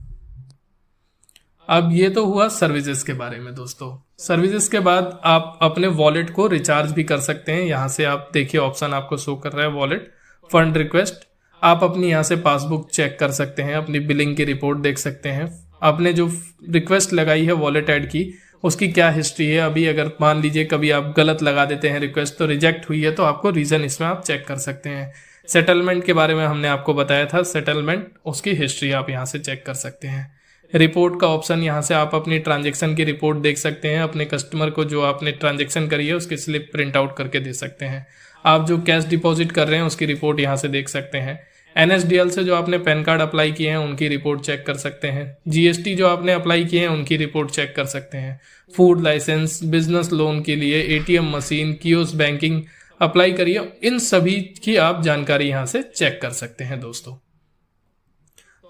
अब ये तो हुआ सर्विसेज के बारे में दोस्तों। सर्विसेज के बाद आप अपने वॉलेट को रिचार्ज भी कर सकते हैं। यहां से आप देखिए ऑप्शन आपको शो कर रहा है वॉलेट फंड रिक्वेस्ट। आप अपनी यहां से पासबुक चेक कर सकते हैं, अपनी बिलिंग की रिपोर्ट देख सकते हैं, आपने जो रिक्वेस्ट लगाई है वॉलेट ऐड की उसकी क्या हिस्ट्री है। अभी अगर मान लीजिए कभी आप गलत लगा देते हैं रिक्वेस्ट तो रिजेक्ट हुई है, तो आपको रीजन इसमें आप चेक कर सकते हैं। सेटलमेंट के बारे में हमने आपको बताया था, सेटलमेंट उसकी हिस्ट्री आप यहाँ से चेक कर सकते हैं। रिपोर्ट का ऑप्शन, यहाँ से आप अपनी ट्रांजेक्शन की रिपोर्ट देख सकते हैं। अपने कस्टमर को जो आपने ट्रांजेक्शन करी है उसकी स्लिप प्रिंट आउट करके दे सकते हैं। आप जो कैश डिपॉजिट कर रहे हैं उसकी रिपोर्ट यहाँ से देख सकते हैं। NSDL से जो आपने पैन कार्ड अप्लाई किए हैं उनकी रिपोर्ट चेक कर सकते हैं। GST जो आपने अप्लाई किए हैं उनकी रिपोर्ट चेक कर सकते हैं। फूड लाइसेंस, बिजनेस लोन के लिए ATM machine, kiosk banking apply करिए, इन सभी की आप जानकारी यहाँ से चेक कर सकते हैं दोस्तों।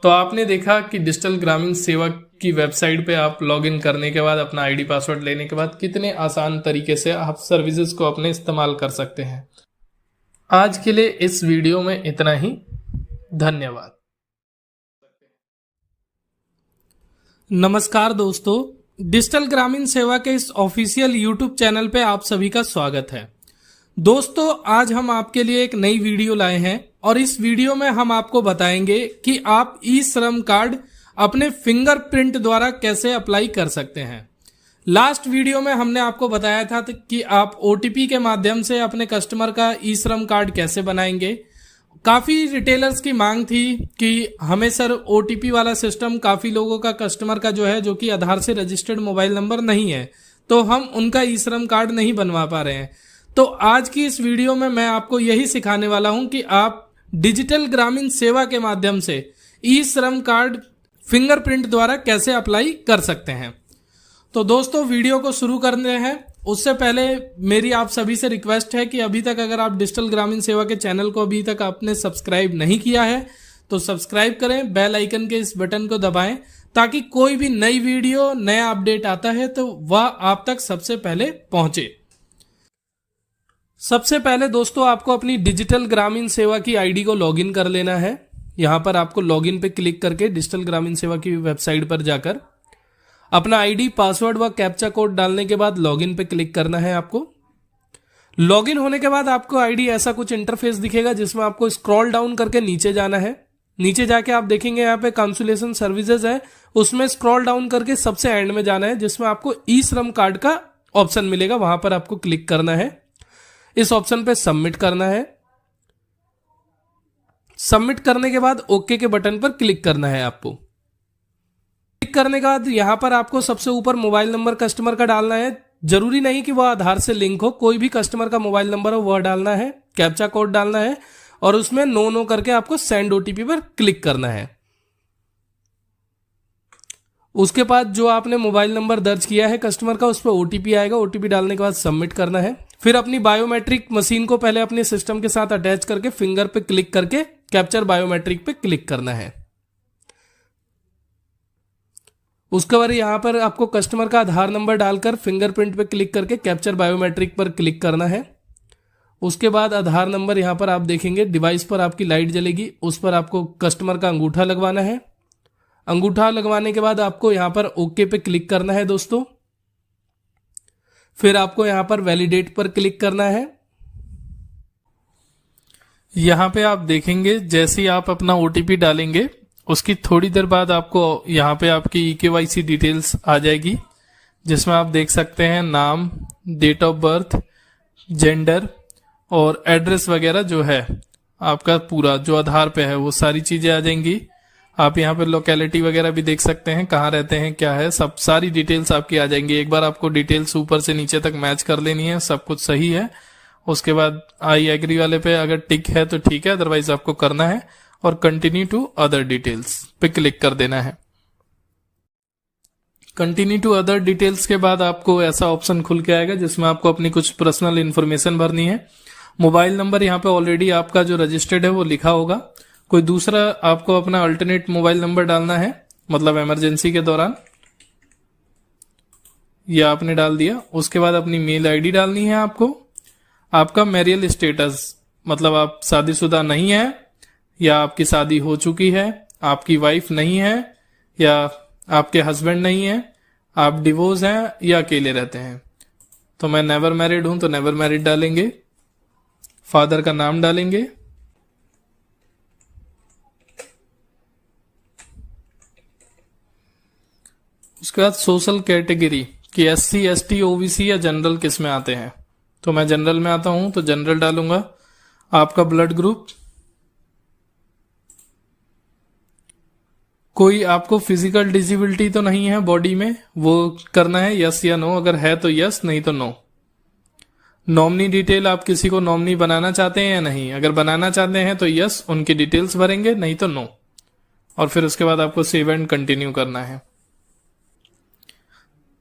तो आपने देखा कि डिजिटल ग्रामीण सेवा की वेबसाइट पे आप लॉगिन करने के बाद अपना ID पासवर्ड लेने के बाद कितने आसान तरीके से आप सर्विसेज को अपने इस्तेमाल कर सकते हैं। आज के लिए इस वीडियो में इतना ही। धन्यवाद। नमस्कार दोस्तों, डिजिटल ग्रामीण सेवा के इस ऑफिशियल YouTube चैनल पे आप सभी का स्वागत है। दोस्तों, आज हम आपके लिए एक नई वीडियो लाए हैं और इस वीडियो में हम आपको बताएंगे कि आप ई-श्रम कार्ड अपने फिंगरप्रिंट द्वारा कैसे अप्लाई कर सकते हैं। लास्ट वीडियो में हमने आपको बताया था कि आप OTP के माध्यम से अपने कस्टमर का ई-श्रम कार्ड कैसे बनाएंगे। काफी रिटेलर्स की मांग थी कि हमें सर OTP वाला सिस्टम, काफी लोगों का कस्टमर का जो है जो कि आधार से रजिस्टर्ड मोबाइल नंबर नहीं है, तो हम उनका ई-श्रम कार्ड नहीं बनवा पा रहे हैं। तो आज की इस वीडियो में मैं आपको यही सिखाने वाला हूं कि आप डिजिटल ग्रामीण सेवा के माध्यम से ई-श्रम कार्ड फिंगरप्रिंट द्वारा कैसे अप्लाई कर सकते हैं। तो दोस्तों, वीडियो को शुरू करते हैं उससे पहले मेरी आप सभी से रिक्वेस्ट है कि अभी तक अगर आप डिजिटल ग्रामीण सेवा के चैनल को अभी तक आपने सब्सक्राइब नहीं किया है तो सब्सक्राइब करें, बेल आइकन के इस बटन को दबाएं ताकि कोई भी नई वीडियो, नया अपडेट आता है तो वह आप तक सबसे पहले पहुंचे। सबसे पहले दोस्तों, आपको अपनी डिजिटल ग्रामीण सेवा की ID को लॉगिन कर लेना है। यहां पर आपको लॉगिन पे क्लिक करके डिजिटल ग्रामीण सेवा की वेबसाइट पर जाकर अपना ID, पासवर्ड व कैप्चा कोड डालने के बाद लॉगिन पे क्लिक करना है आपको। लॉगिन होने के बाद आपको ID ऐसा कुछ इंटरफेस दिखेगा जिसमें आपको स्क्रॉल डाउन करके नीचे जाना है। नीचे जाके आप देखेंगे यहाँ पे कंसुलेशन सर्विसेज है, उसमें स्क्रॉल डाउन करके सबसे एंड में जाना है जिसमें आपको ई-श्रम कार्ड का ऑप्शन मिलेगा, वहां पर आपको क्लिक करना है। इस ऑप्शन पे सबमिट करना है। सबमिट करने के बाद ओके के बटन पर क्लिक करना है आपको। क्लिक करने के बाद यहां पर आपको सबसे ऊपर मोबाइल नंबर कस्टमर का डालना है। जरूरी नहीं कि वह आधार से लिंक हो, कोई भी कस्टमर का मोबाइल नंबर हो वह डालना है। कैप्चा कोड डालना है और उसमें नो करके आपको सेंड OTP पर क्लिक करना है। उसके बाद जो आपने मोबाइल नंबर दर्ज किया है कस्टमर का, उस पर OTP आएगा। OTP डालने के बाद सबमिट करना है। फिर अपनी बायोमेट्रिक मशीन को पहले अपने सिस्टम के साथ अटैच करके फिंगर पे क्लिक करके कैप्चर बायोमेट्रिक पे क्लिक करना है। उसके बाद यहां पर आपको कस्टमर का आधार नंबर डालकर फिंगरप्रिंट पे क्लिक करके कैप्चर बायोमेट्रिक पर क्लिक करना है। उसके बाद आधार नंबर यहाँ पर आप देखेंगे, डिवाइस पर आपकी लाइट जलेगी, उस पर आपको कस्टमर का अंगूठा लगवाना है। अंगूठा लगवाने के बाद आपको यहाँ पर ओके पे क्लिक करना है दोस्तों। फिर आपको यहाँ पर वैलिडेट पर क्लिक करना है। यहाँ पे आप देखेंगे जैसे ही आप अपना ओटीपी डालेंगे उसकी थोड़ी देर बाद आपको यहाँ पे आपकी EKYC डिटेल्स आ जाएगी, जिसमें आप देख सकते हैं नाम, डेट ऑफ बर्थ, जेंडर और एड्रेस वगैरह जो है आपका पूरा जो आधार पे है वो सारी चीजें आ जाएंगी। आप यहाँ पे लोकेलिटी वगैरह भी देख सकते हैं, कहाँ रहते हैं, क्या है, सब सारी डिटेल्स आपकी आ जाएंगी। एक बार आपको डिटेल्स ऊपर से नीचे तक मैच कर लेनी है, सब कुछ सही है। उसके बाद आई एग्री वाले पे अगर टिक है तो ठीक है, अदरवाइज आपको करना है और कंटिन्यू टू अदर डिटेल्स पे क्लिक कर देना है। कंटिन्यू टू अदर डिटेल्स के बाद आपको ऐसा ऑप्शन खुल के आएगा जिसमें आपको अपनी कुछ पर्सनल इंफॉर्मेशन भरनी है। मोबाइल नंबर यहाँ पे ऑलरेडी आपका जो रजिस्टर्ड है वो लिखा होगा, कोई दूसरा आपको अपना अल्टरनेट मोबाइल नंबर डालना है, मतलब इमरजेंसी के दौरान, ये आपने डाल दिया। उसके बाद अपनी मेल आईडी डालनी है आपको। आपका मैरियल स्टेटस, मतलब आप शादीशुदा नहीं है या आपकी शादी हो चुकी है, आपकी वाइफ नहीं है या आपके हस्बैंड नहीं है, आप डिवोर्स हैं या अकेले रहते हैं। तो मैं नेवर मैरिड हूं तो नेवर मैरिड डालेंगे। फादर का नाम डालेंगे। उसके बाद सोशल कैटेगरी कि SC ST OBC या जनरल किस में आते हैं, तो मैं जनरल में आता हूं तो जनरल डालूंगा। आपका ब्लड ग्रुप, कोई आपको फिजिकल डिसेबिलिटी तो नहीं है बॉडी में, वो करना है यस या नो, अगर है तो यस, नहीं तो नो। नॉमिनी डिटेल, आप किसी को नॉमिनी बनाना चाहते हैं या नहीं, अगर बनाना चाहते हैं तो यस, उनकी डिटेल्स भरेंगे, नहीं तो नो। और फिर उसके बाद आपको सेव एंड कंटिन्यू करना है।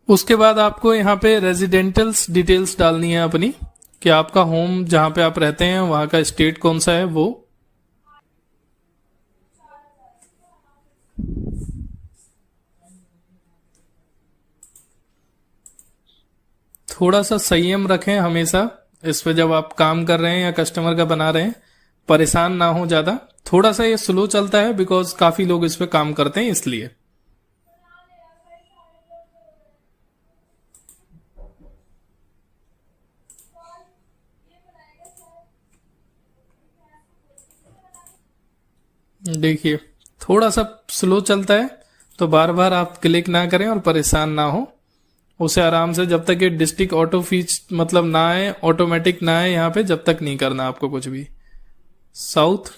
उसके बाद आपको यहाँ पे रेजिडेंटल्स डिटेल्स डालनी है अपनी, कि आपका होम जहां पे आप रहते हैं वहां का स्टेट कौन सा है वो। थोड़ा सा संयम रखें हमेशा इस पे, जब आप काम कर रहे हैं या कस्टमर का बना रहे हैं, परेशान ना हो ज्यादा। थोड़ा सा ये स्लो चलता है बिकॉज काफी लोग इस पे काम करते हैं, इसलिए। देखिए थोड़ा सा स्लो चलता है, तो बार बार आप क्लिक ना करें और परेशान ना हो, उसे आराम से, जब तक ये डिस्ट्रिक्ट ऑटो फीच मतलब ना आए, ऑटोमेटिक ना आए यहाँ पे, जब तक नहीं करना आपको कुछ भी। साउथ,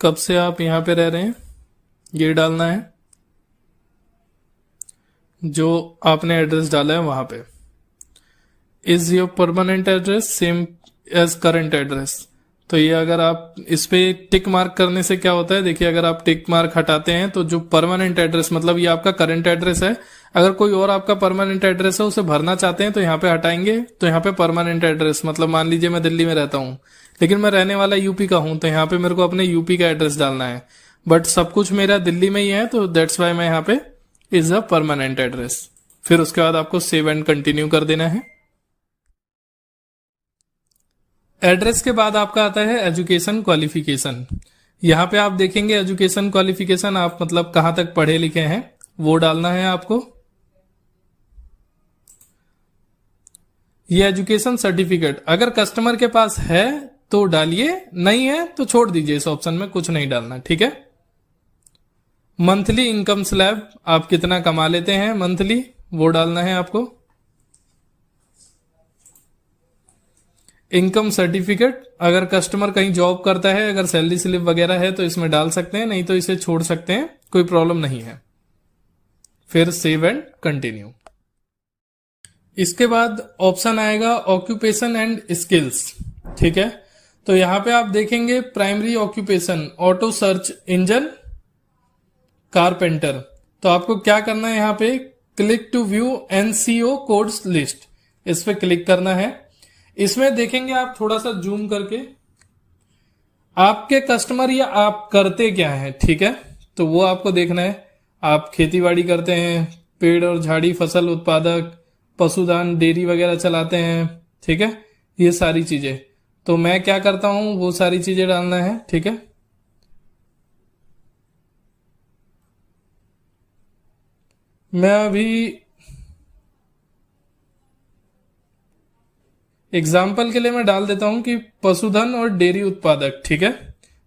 कब से आप यहाँ पे रह रहे हैं ये डालना है, जो आपने एड्रेस डाला है वहां पे। Is your permanent address same as current address, तो ये अगर आप इस पे टिक मार्क करने से क्या होता है, देखिए अगर आप टिक मार्क हटाते हैं तो जो परमानेंट एड्रेस, मतलब ये आपका करंट एड्रेस है, अगर कोई और आपका परमानेंट एड्रेस है उसे भरना चाहते हैं तो यहाँ पे हटाएंगे, तो यहाँ पे परमानेंट एड्रेस, मतलब मान लीजिए मैं दिल्ली में रहता हूँ लेकिन मैं रहने वाला यूपी का हूं, तो यहाँ पे मेरे को अपने यूपी का एड्रेस डालना है, बट सब कुछ मेरा दिल्ली में ही है, तो दैट्स वाई मैं यहाँ पे इज अ परमानेंट एड्रेस। फिर उसके बाद आपको सेव एंड कंटिन्यू कर देना है। एड्रेस के बाद आपका आता है एजुकेशन क्वालिफिकेशन। यहाँ पे आप देखेंगे एजुकेशन क्वालिफिकेशन, आप मतलब कहाँ तक पढ़े लिखे हैं वो डालना है आपको। ये एजुकेशन सर्टिफिकेट अगर कस्टमर के पास है तो डालिए, नहीं है तो छोड़ दीजिए, इस ऑप्शन में कुछ नहीं डालना, ठीक है। मंथली इनकम स्लैब, आप कितना कमा लेते हैं मंथली, वो डालना है आपको। इनकम सर्टिफिकेट, अगर कस्टमर कहीं जॉब करता है, अगर सैलरी स्लिप वगैरह है तो इसमें डाल सकते हैं, नहीं तो इसे छोड़ सकते हैं, कोई प्रॉब्लम नहीं है। फिर सेव एंड कंटिन्यू। इसके बाद ऑप्शन आएगा ऑक्यूपेशन एंड स्किल्स, ठीक है। तो यहां पे आप देखेंगे primary occupation auto search engine carpenter, तो आपको क्या करना है, यहाँ पे click to view NCO codes list, इस पे क्लिक करना है। इसमें देखेंगे आप थोड़ा सा जूम करके, आपके कस्टमर या आप करते क्या है, ठीक है, तो वो आपको देखना है। आप खेतीबाड़ी करते हैं, पेड़ और झाड़ी फसल उत्पादक, पशुधन, डेयरी वगैरह चलाते हैं, ठीक है, ये सारी चीजें। तो मैं क्या करता हूं, वो सारी चीजें डालना है, ठीक है। मैं अभी एग्जाम्पल के लिए मैं डाल देता हूं कि पशुधन और डेयरी उत्पादक, ठीक है।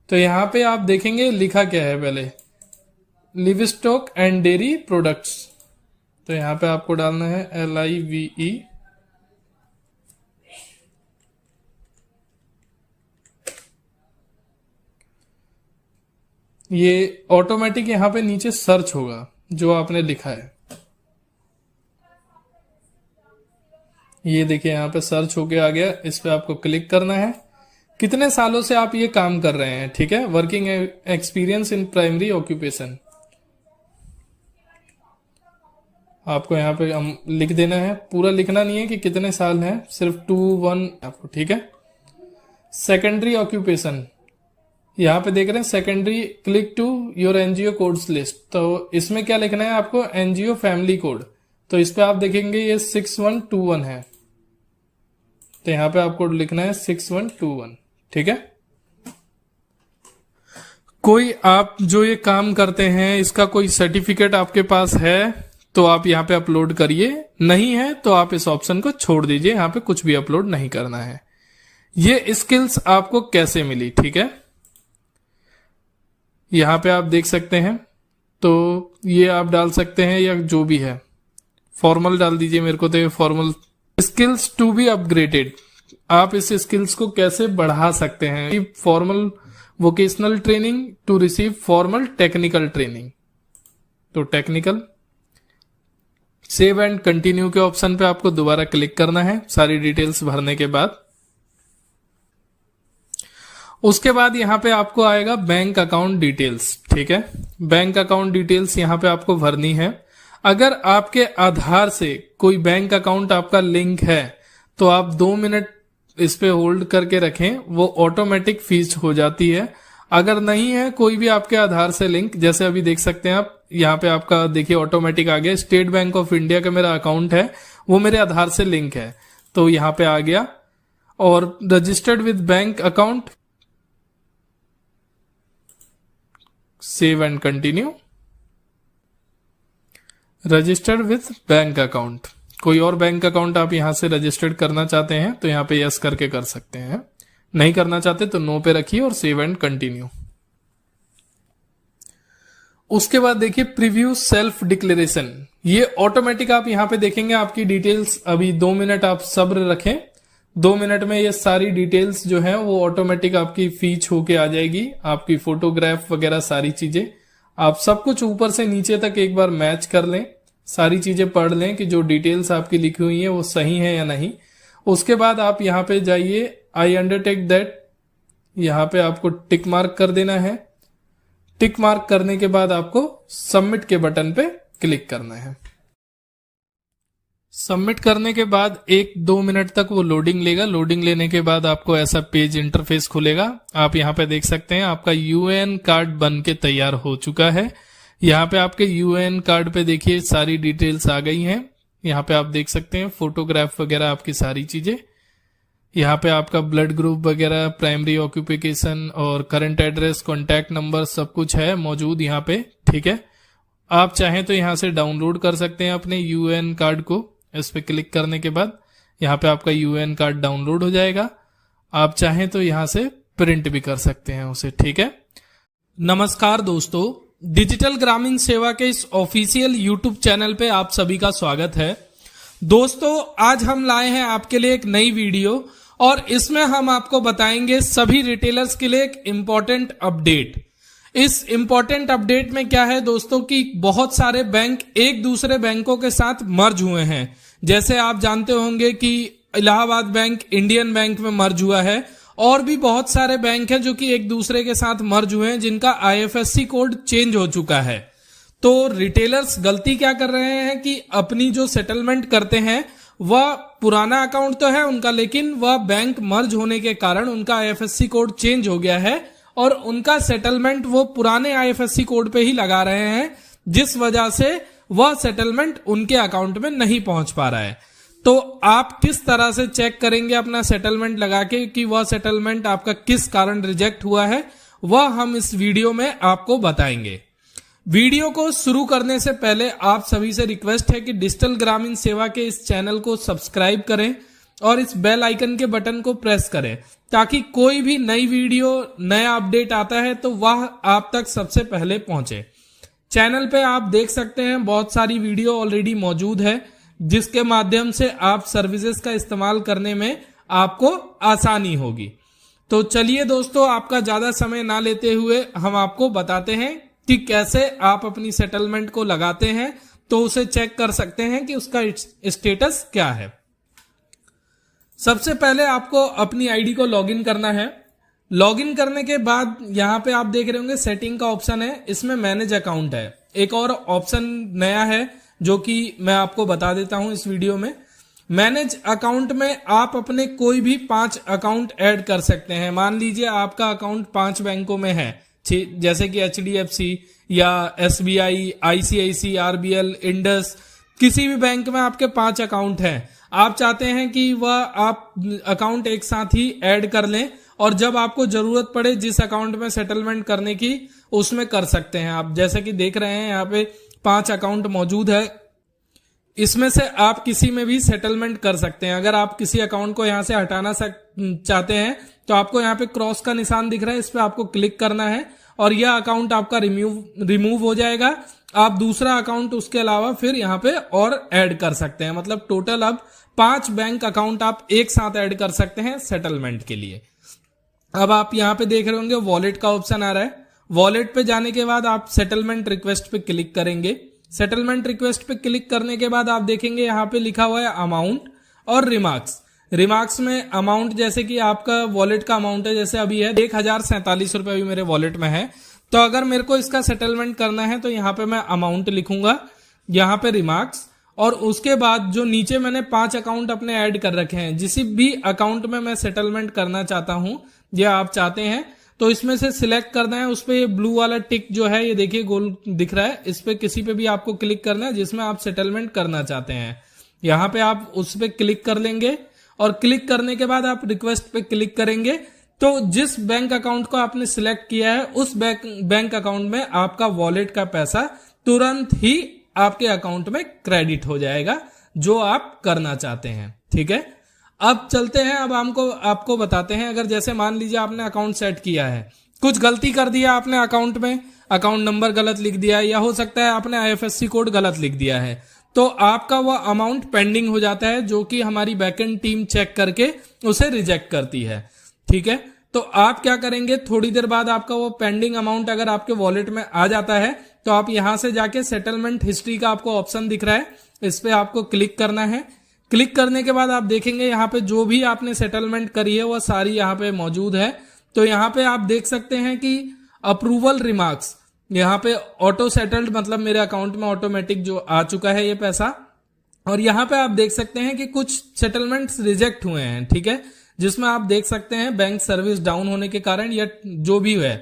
तो यहां पे आप देखेंगे लिखा क्या है, पहले लिवस्टॉक एंड डेयरी प्रोडक्ट्स। तो यहां पे आपको डालना है LIVE, ये ऑटोमेटिक यहां पे नीचे सर्च होगा जो आपने लिखा है। ये देखिए यहां पे सर्च होके आ गया, इस पे आपको क्लिक करना है। कितने सालों से आप ये काम कर रहे हैं, ठीक है, working experience in primary occupation, आपको यहाँ पे हम लिख देना है। पूरा लिखना नहीं है कि कितने साल हैं, सिर्फ 2 1 आपको, ठीक है। सेकेंडरी ऑक्यूपेशन, यहाँ पे देख रहे हैं secondary, click to your NGO codes list. तो इसमें क्या लिखना है आपको, एनजीओ फैमिली कोड। तो इस पे आप देखेंगे ये 6121 है, तो यहाँ पे आपको लिखना है 6121, ठीक है। कोई आप जो ये काम करते हैं इसका कोई सर्टिफिकेट आपके पास है तो आप यहाँ पे अपलोड करिए, नहीं है तो आप इस ऑप्शन को छोड़ दीजिए, यहाँ पे कुछ भी अपलोड नहीं करना है। ये स्किल्स आपको कैसे मिली, ठीक है, यहाँ पे आप देख सकते हैं। तो ये आप डाल सकते हैं या जो भी है, फॉर्मल डाल दीजिए, मेरे को तो ये formal. Skills to be upgraded, आप इस स्किल्स को कैसे बढ़ा सकते हैं। Formal vocational training to receive formal technical training, तो टेक्निकल। सेव एंड कंटिन्यू के ऑप्शन पे आपको दोबारा क्लिक करना है सारी डिटेल्स भरने के बाद। उसके बाद यहां पे आपको आएगा बैंक अकाउंट डिटेल्स, ठीक है। बैंक अकाउंट डिटेल्स यहां पे आपको भरनी है। अगर आपके आधार से कोई बैंक अकाउंट आपका लिंक है तो आप 2 मिनट इस पे होल्ड करके रखें, वो ऑटोमेटिक फीस हो जाती है। अगर नहीं है कोई भी आपके आधार से लिंक, जैसे अभी देख सकते हैं आप, यहाँ पे आपका देखिए ऑटोमेटिक आ गया, स्टेट बैंक ऑफ इंडिया का मेरा अकाउंट है, वो मेरे आधार से लिंक है, तो यहाँ पे आ गया। और registered with bank account, save and continue. Registered with bank account, कोई और बैंक अकाउंट आप यहां से रजिस्टर्ड करना चाहते हैं तो यहां पे यस करके कर सकते हैं, नहीं करना चाहते तो नो पे रखिए और सेव एंड कंटिन्यू। उसके बाद देखिए प्रीव्यू सेल्फ डिक्लेरेशन, ये ऑटोमेटिक आप यहां पे देखेंगे आपकी डिटेल्स। अभी 2 मिनट आप सब्र रखें, 2 मिनट में ये सारी डिटेल्स जो है वो ऑटोमेटिक आपकी फीच होके आ जाएगी, आपकी फोटोग्राफ वगैरह सारी चीजें। आप सब कुछ ऊपर से नीचे तक एक बार मैच कर लें, सारी चीजें पढ़ लें कि जो डिटेल्स आपकी लिखी हुई है वो सही है या नहीं। उसके बाद आप यहाँ पे जाइए, आई अंडरटेक दैट, यहाँ पे आपको टिक मार्क कर देना है। टिक मार्क करने के बाद आपको सबमिट के बटन पे क्लिक करना है। सबमिट करने के बाद 1-2 मिनट तक वो लोडिंग लेगा। लोडिंग लेने के बाद आपको ऐसा पेज इंटरफेस खुलेगा। आप यहाँ पे देख सकते हैं आपका यूएएन कार्ड बन के तैयार हो चुका है। यहाँ पे आपके यूएएन कार्ड पे देखिए सारी डिटेल्स आ गई हैं। यहाँ पे आप देख सकते हैं फोटोग्राफ वगैरह आपकी सारी चीजें। यहाँ पे आपका ब्लड ग्रुप वगैरह, प्राइमरी ऑक्यूपेशन और करंट एड्रेस, कॉन्टैक्ट नंबर सब कुछ है मौजूद यहाँ पे, ठीक है। आप चाहें तो यहाँ से डाउनलोड कर सकते हैं अपने यूएएन कार्ड को। इस पे क्लिक करने के बाद यहाँ पे आपका यूएएन कार्ड डाउनलोड हो जाएगा। आप चाहें तो यहाँ से प्रिंट भी कर सकते हैं उसे, ठीक है। नमस्कार दोस्तों, डिजिटल ग्रामीण सेवा के इस ऑफिशियल यूट्यूब चैनल पे आप सभी का स्वागत है। दोस्तों आज हम लाए हैं आपके लिए एक नई वीडियो और इसमें हम आपको बताएंगे सभी रिटेलर्स के लिए एक इम्पोर्टेंट अपडेट। इस इम्पोर्टेंट अपडेट में क्या है दोस्तों कि बहुत सारे बैंक एक दूसरे बैंकों के साथ मर्ज हुए हैं। जैसे आप जानते होंगे कि इलाहाबाद बैंक इंडियन बैंक में मर्ज हुआ है और भी बहुत सारे बैंक हैं जो कि एक दूसरे के साथ मर्ज हुए हैं जिनका आईएफएससी कोड चेंज हो चुका है। तो रिटेलर्स गलती क्या कर रहे हैं कि अपनी जो सेटलमेंट करते हैं वह पुराना अकाउंट तो है उनका, लेकिन वह बैंक मर्ज होने के कारण उनका आईएफएससी कोड चेंज हो गया है और उनका सेटलमेंट वो पुराने आईएफएससी कोड पे ही लगा रहे हैं, जिस वजह से वह सेटलमेंट उनके अकाउंट में नहीं पहुंच पा रहा है। तो आप किस तरह से चेक करेंगे अपना सेटलमेंट लगा के कि वह सेटलमेंट आपका किस कारण रिजेक्ट हुआ है, वह हम इस वीडियो में आपको बताएंगे। वीडियो को शुरू करने से पहले आप सभी से रिक्वेस्ट है कि डिजिटल ग्रामीण सेवा के इस चैनल को सब्सक्राइब करें और इस बेल आइकन के बटन को प्रेस करें, ताकि कोई भी नई वीडियो, नया अपडेट आता है तो वह आप तक सबसे पहले पहुंचे। चैनल पे आप देख सकते हैं बहुत सारी वीडियो ऑलरेडी मौजूद है, जिसके माध्यम से आप सर्विसेज का इस्तेमाल करने में आपको आसानी होगी। तो चलिए दोस्तों, आपका ज्यादा समय ना लेते हुए हम आपको बताते हैं कि कैसे आप अपनी सेटलमेंट को लगाते हैं तो उसे चेक कर सकते हैं कि उसका स्टेटस क्या है। सबसे पहले आपको अपनी आईडी को लॉगिन करना है। लॉगिन करने के बाद यहां पे आप देख रहे होंगे सेटिंग का ऑप्शन है, इसमें मैनेज अकाउंट है। एक और ऑप्शन नया है जो कि मैं आपको बता देता हूं इस वीडियो में। मैनेज अकाउंट में आप अपने कोई भी 5 अकाउंट ऐड कर सकते हैं। मान लीजिए आपका अकाउंट 5 बैंकों में है, जैसे कि एचडीएफसी या एसबीआई, आईसीआईसी, आरबीएल, इंडस, किसी भी बैंक में आपके 5 अकाउंट हैं। आप चाहते हैं कि वह आप अकाउंट एक साथ ही ऐड कर लें और जब आपको जरूरत पड़े जिस अकाउंट में सेटलमेंट करने की उसमें कर सकते हैं। आप जैसे कि देख रहे हैं यहाँ पे 5 अकाउंट मौजूद है, इसमें से आप किसी में भी सेटलमेंट कर सकते हैं। अगर आप किसी अकाउंट को यहां से हटाना चाहते हैं तो आपको यहाँ पे क्रॉस का निशान दिख रहा है, इस पे आपको क्लिक करना है और यह अकाउंट आपका रिमूव हो जाएगा। आप दूसरा अकाउंट उसके अलावा फिर यहाँ पे और ऐड कर सकते हैं। मतलब टोटल अब 5 बैंक अकाउंट आप एक साथ ऐड कर सकते हैं सेटलमेंट के लिए। अब आप यहाँ पे देख रहे होंगे वॉलेट का ऑप्शन आ रहा है। वॉलेट पे जाने के बाद आप सेटलमेंट रिक्वेस्ट पे क्लिक करेंगे। सेटलमेंट रिक्वेस्ट पे क्लिक करने के बाद आप देखेंगे यहाँ पे लिखा हुआ है अमाउंट और रिमार्क्स। रिमार्क्स में अमाउंट जैसे कि आपका वॉलेट का अमाउंट है, जैसे अभी है 1047 रुपए अभी मेरे वॉलेट में है। तो अगर मेरे को इसका सेटलमेंट करना है तो यहाँ पे मैं अमाउंट लिखूंगा, यहाँ पे रिमार्क्स, और उसके बाद जो नीचे मैंने 5 अकाउंट अपने ऐड कर रखे हैं, जिस भी अकाउंट में मैं सेटलमेंट करना चाहता हूं या आप चाहते हैं तो इसमें से सिलेक्ट करना है। उस पे ये ब्लू वाला टिक जो है, ये देखिए गोल दिख रहा है, इस पे किसी पे भी आपको क्लिक करना है जिसमें आप सेटलमेंट करना चाहते हैं। यहाँ पे आप उस पे क्लिक कर लेंगे और क्लिक करने के बाद आप रिक्वेस्ट पे क्लिक करेंगे तो जिस बैंक अकाउंट को आपने सिलेक्ट किया है उस बैंक अकाउंट में आपका वॉलेट का पैसा तुरंत ही आपके अकाउंट में क्रेडिट हो जाएगा, जो आप करना चाहते हैं। ठीक है, अब चलते हैं। अब आपको बताते हैं, अगर जैसे मान लीजिए आपने अकाउंट सेट किया है, कुछ गलती कर दिया आपने अकाउंट में, अकाउंट नंबर गलत लिख दिया या हो सकता है आपने आईएफएससी कोड गलत लिख दिया है, तो आपका वह अमाउंट पेंडिंग हो जाता है, जो कि हमारी बैकएंड टीम चेक करके उसे रिजेक्ट करती है। ठीक है, तो आप क्या करेंगे, थोड़ी देर बाद आपका वो पेंडिंग अमाउंट अगर आपके वॉलेट में आ जाता है तो आप यहां से जाके सेटलमेंट हिस्ट्री का आपको ऑप्शन दिख रहा है, इस पे आपको क्लिक करना है। क्लिक करने के बाद आप देखेंगे यहाँ पे जो भी आपने सेटलमेंट करी है वह सारी यहाँ पे मौजूद है। तो यहाँ पे आप देख सकते हैं कि अप्रूवल रिमार्क्स, यहाँ पे ऑटो सेटल्ड, मतलब मेरे अकाउंट में ऑटोमेटिक जो आ चुका है ये पैसा। और यहाँ पे आप देख सकते हैं कि कुछ सेटलमेंट्स रिजेक्ट हुए हैं। ठीक है, जिसमें आप देख सकते हैं बैंक सर्विस डाउन होने के कारण या जो भी है।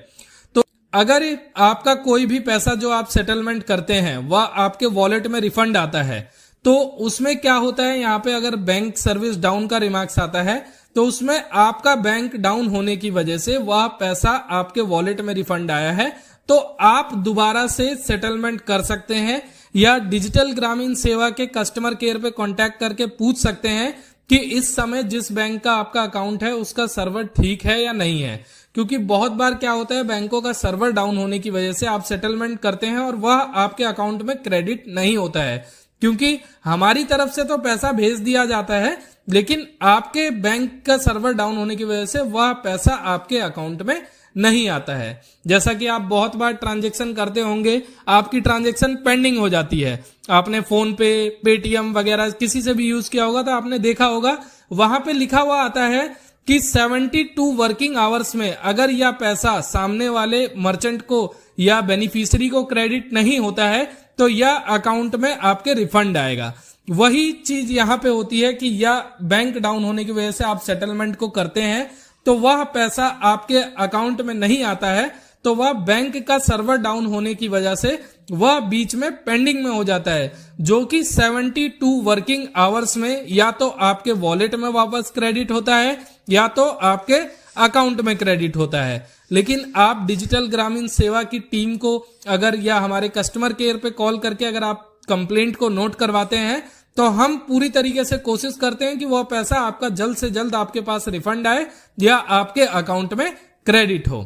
तो अगर आपका कोई भी पैसा जो आप सेटलमेंट करते हैं वह आपके वॉलेट में रिफंड आता है तो उसमें क्या होता है, यहाँ पे अगर बैंक सर्विस डाउन का रिमार्क्स आता है तो उसमें आपका बैंक डाउन होने की वजह से वह पैसा आपके वॉलेट में रिफंड आया है, तो आप दोबारा से सेटलमेंट कर सकते हैं या डिजिटल ग्रामीण सेवा के कस्टमर केयर पे कांटेक्ट करके पूछ सकते हैं कि इस समय जिस बैंक का आपका अकाउंट है उसका सर्वर ठीक है या नहीं है। क्योंकि बहुत बार क्या होता है, बैंकों का सर्वर डाउन होने की वजह से आप सेटलमेंट करते हैं और वह आपके अकाउंट में क्रेडिट नहीं होता है, क्योंकि हमारी तरफ से तो पैसा भेज दिया जाता है लेकिन आपके बैंक का सर्वर डाउन होने की वजह से वह पैसा आपके अकाउंट में नहीं आता है। जैसा कि आप बहुत बार ट्रांजैक्शन करते होंगे, आपकी ट्रांजैक्शन पेंडिंग हो जाती है, आपने फोन पे, पेटीएम वगैरह किसी से भी यूज किया होगा तो आपने देखा होगा वहां पे लिखा हुआ आता है कि 72 वर्किंग आवर्स में अगर यह पैसा सामने वाले मर्चेंट को या बेनिफिशियरी को क्रेडिट नहीं होता है तो यह अकाउंट में आपके रिफंड आएगा। वही चीज यहाँ पे होती है कि या बैंक डाउन होने की वजह से आप सेटलमेंट को करते हैं तो वह पैसा आपके अकाउंट में नहीं आता है, तो वह बैंक का सर्वर डाउन होने की वजह से वह बीच में पेंडिंग में हो जाता है, जो कि 72 वर्किंग आवर्स में या तो आपके वॉलेट में वापस क्रेडिट होता है या तो आपके अकाउंट में क्रेडिट होता है। लेकिन आप डिजिटल ग्रामीण सेवा की टीम को अगर या हमारे कस्टमर केयर पे कॉल करके अगर आप कंप्लेंट को नोट करवाते हैं तो हम पूरी तरीके से कोशिश करते हैं कि वह पैसा आपका जल्द से जल्द आपके पास रिफंड आए या आपके अकाउंट में क्रेडिट हो।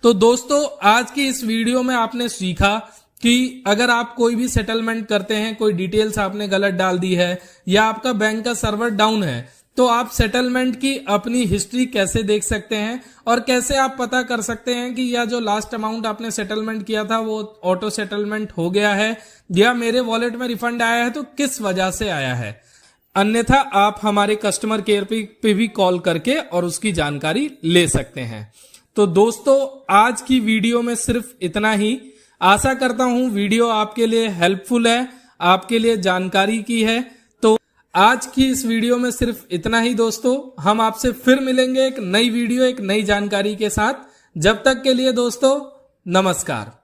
तो दोस्तों, आज की इस वीडियो में आपने सीखा कि अगर आप कोई भी सेटलमेंट करते हैं, कोई डिटेल्स आपने गलत डाल दी है या आपका बैंक का सर्वर डाउन है, तो आप सेटलमेंट की अपनी हिस्ट्री कैसे देख सकते हैं और कैसे आप पता कर सकते हैं कि या जो लास्ट अमाउंट आपने सेटलमेंट किया था वो ऑटो सेटलमेंट हो गया है या मेरे वॉलेट में रिफंड आया है तो किस वजह से आया है। अन्यथा आप हमारे कस्टमर केयर पे भी कॉल करके और उसकी जानकारी ले सकते हैं। तो दोस्तों, आज की वीडियो में सिर्फ इतना ही। आशा करता हूं वीडियो आपके लिए हेल्पफुल है, आपके लिए जानकारी की है। तो आज की इस वीडियो में सिर्फ इतना ही दोस्तों। हम आपसे फिर मिलेंगे एक नई वीडियो, एक नई जानकारी के साथ। जब तक के लिए दोस्तों, नमस्कार।